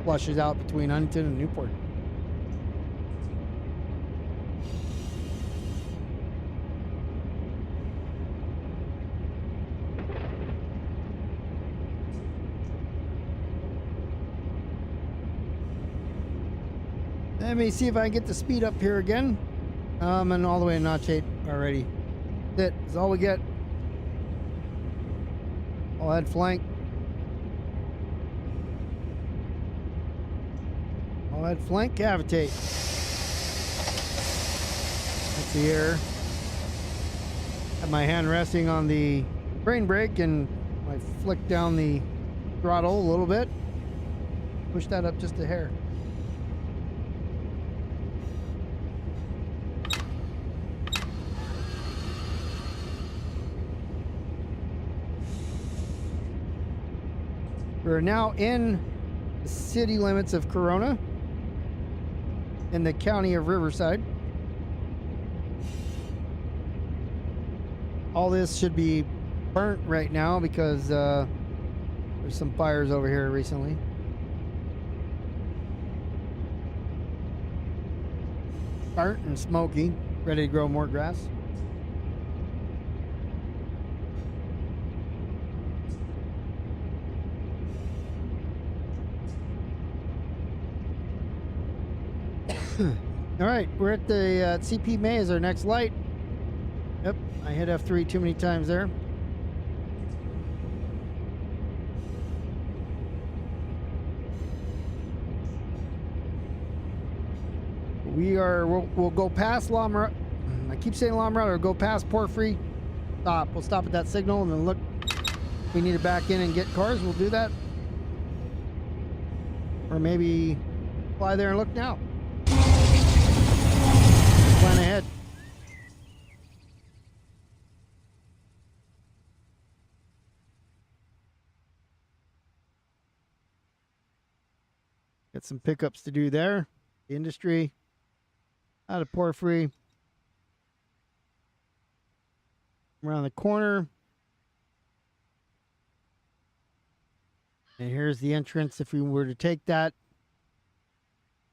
Flushes out between Huntington and Newport. Let me see if I can get the speed up here again. And all the way to Notch 8 already. That's all we get. I'll add flank. I'll add flank cavitate. That's the air. Have my hand resting on the brain brake and I flick down the throttle a little bit. Push that up just a hair. We're now in the city limits of Corona in the county of Riverside. All this should be burnt right now because there's some fires over here recently. Burnt and smoky, ready to grow more grass. All right, we're at the CP May as our next light. Yep, I hit F3 too many times there. We'll go past La Mirada. I keep saying La Mirada, or go past Porphyry. Stop. We'll stop at that signal and then look. If we need to back in and get cars, we'll do that. Or maybe fly there and look now. Plan ahead. Got some pickups to do there. The industry. Out of Porphyry. Around the corner. And here's the entrance if we were to take that.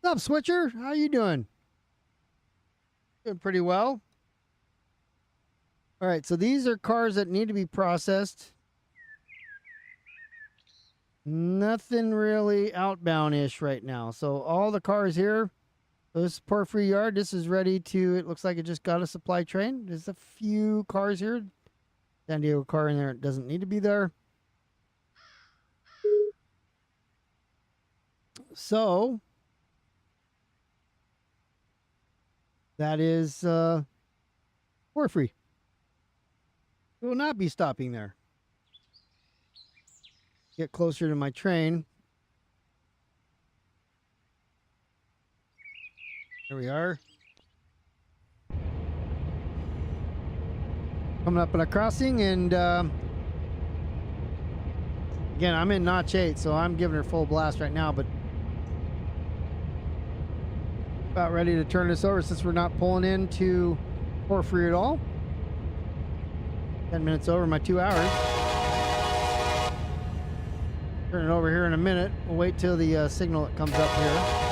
What's up, Switcher? How you doing? Doing pretty well. All right, so these are cars that need to be processed. Nothing really outbound-ish right now. So all the cars here, this Porphyry yard, this is ready to, it looks like it just got a supply train. There's a few cars here. San Diego car in there, it doesn't need to be there. So that is Porphyry. We will not be stopping there. Get closer to my train. There we are. Coming up on a crossing, and again, I'm in Notch 8, so I'm giving her full blast right now, but about ready to turn this over since we're not pulling into Porphyry at all. 10 minutes over my 2 hours. Turn it over here in a minute. We'll wait till the signal that comes up here.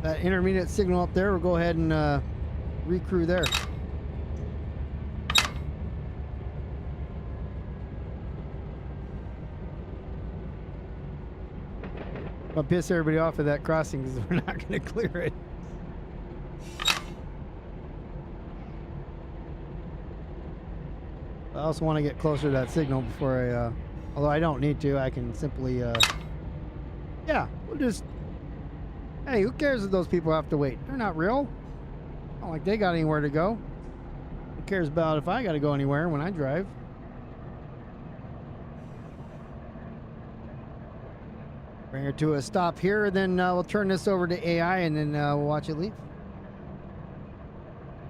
That intermediate signal up there, we'll go ahead and recrew there. I'll piss everybody off at that crossing because we're not going to clear it. I also want to get closer to that signal before I, although I don't need to, I can simply, yeah, we'll just, hey, who cares if those people have to wait? They're not real. Not like they got anywhere to go. Who cares about if I got to go anywhere when I drive? Bring her to a stop here, then we'll turn this over to AI and then we'll watch it leave.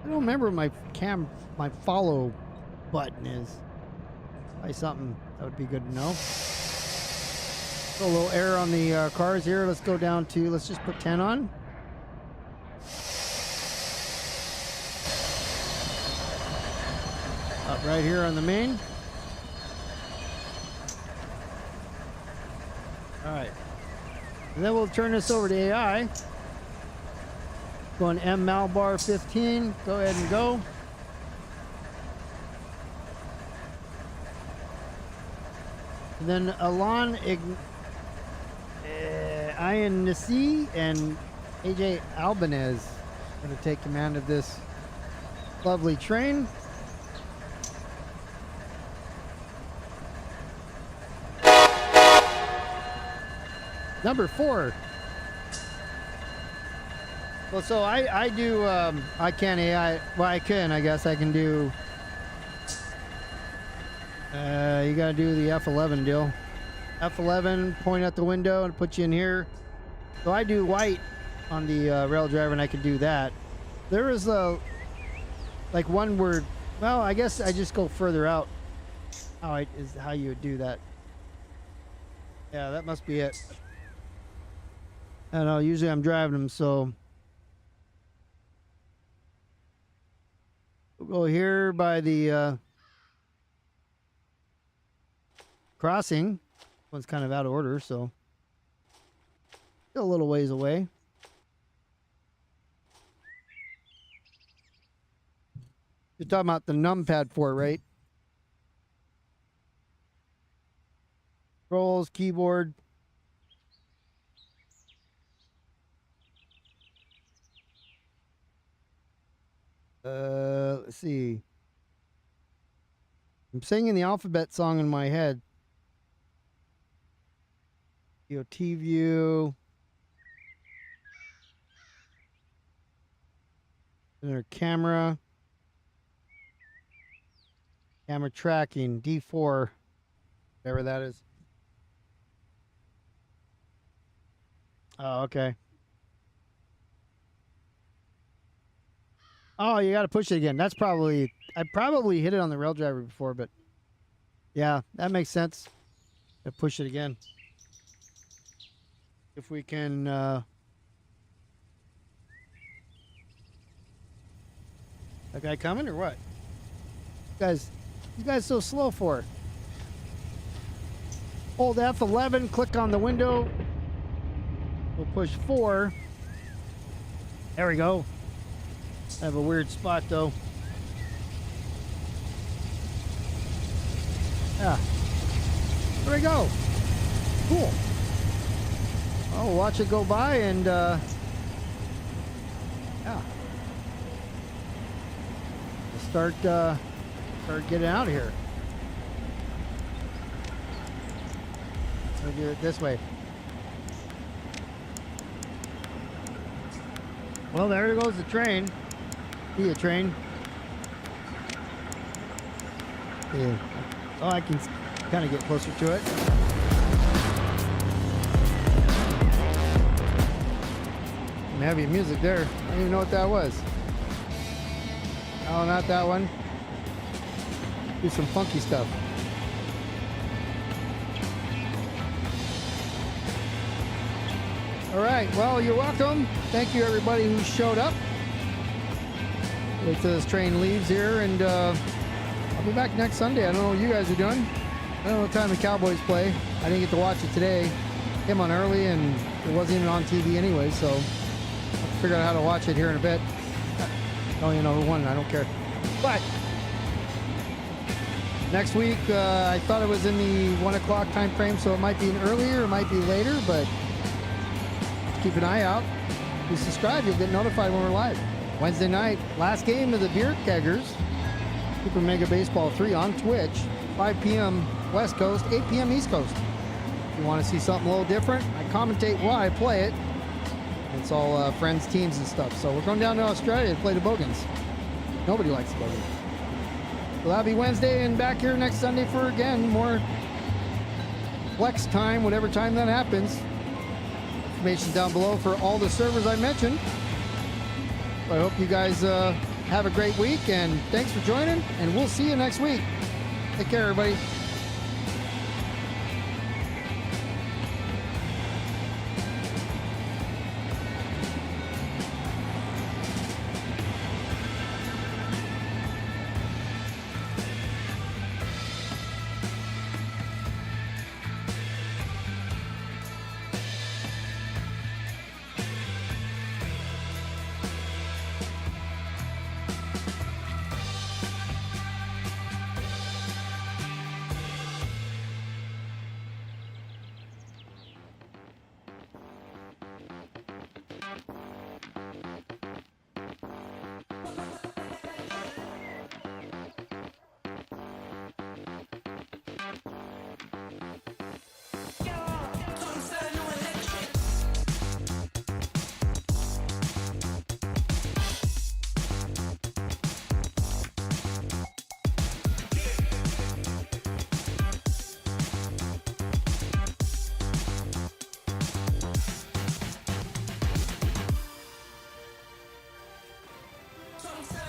I don't remember what my follow button is. Probably something that would be good to know. A little error on the cars here. Let's go down to, let's just put 10 on. Up right here on the main. All right. And then we'll turn this over to AI. Going M Malabar 15. Go ahead and go. And then Alon Ian Nasi and AJ Albanez are going to take command of this lovely train. Number 4. Well, so I do, I can't AI, well, I can, I guess I can do, you gotta do the F11 deal. F11, point out the window and put you in here. So I do white on the rail driver and I can do that. There is a, like one word, well, I guess I just go further out. How you would do that. Yeah, that must be it. I don't know, usually I'm driving them, so we'll go here by the crossing. One's kind of out of order, so still a little ways away. You're talking about the numpad for it, right? Controls, keyboard. Let's see. I'm singing the alphabet song in my head. DOT view. Center camera. Camera tracking. D4. Whatever that is. Oh, okay. Oh, you got to push it again. That's probably, I probably hit it on the rail driver before, but yeah, that makes sense. Push it again. If we can, that guy coming or what? You guys so slow for it. Hold F11, click on the window. We'll push 4. There we go. I have a weird spot though. Yeah. There we go. Cool. I'll watch it go by and yeah. We'll start getting out of here. We'll do it this way. Well, there goes the train. See a train. Yeah. Oh, I can kind of get closer to it. Some heavy music there. I don't even know what that was. Oh, not that one. Do some funky stuff. All right, well, you're welcome. Thank you, everybody who showed up. Wait till this train leaves here, and I'll be back next Sunday. I don't know what you guys are doing. I don't know what time the Cowboys play. I didn't get to watch it today. Came on early, and it wasn't even on TV anyway, so I'll figure out how to watch it here in a bit. I don't even know who won. I don't care. But next week, I thought it was in the 1 o'clock time frame, so it might be earlier, it might be later, but keep an eye out. If you subscribe, you'll get notified when we're live. Wednesday night, last game of the Beer Keggers. Super Mega Baseball 3 on Twitch. 5 p.m. West Coast, 8 p.m. East Coast. If you want to see something a little different, I commentate while I play it. It's all friends, teams, and stuff. So we're going down to Australia to play the Bogans. Nobody likes the Bogans. So that'll be Wednesday, and back here next Sunday for, again, more flex time, whatever time that happens. Information down below for all the servers I mentioned. I hope you guys have a great week, and thanks for joining, and we'll see you next week. Take care, everybody. Don't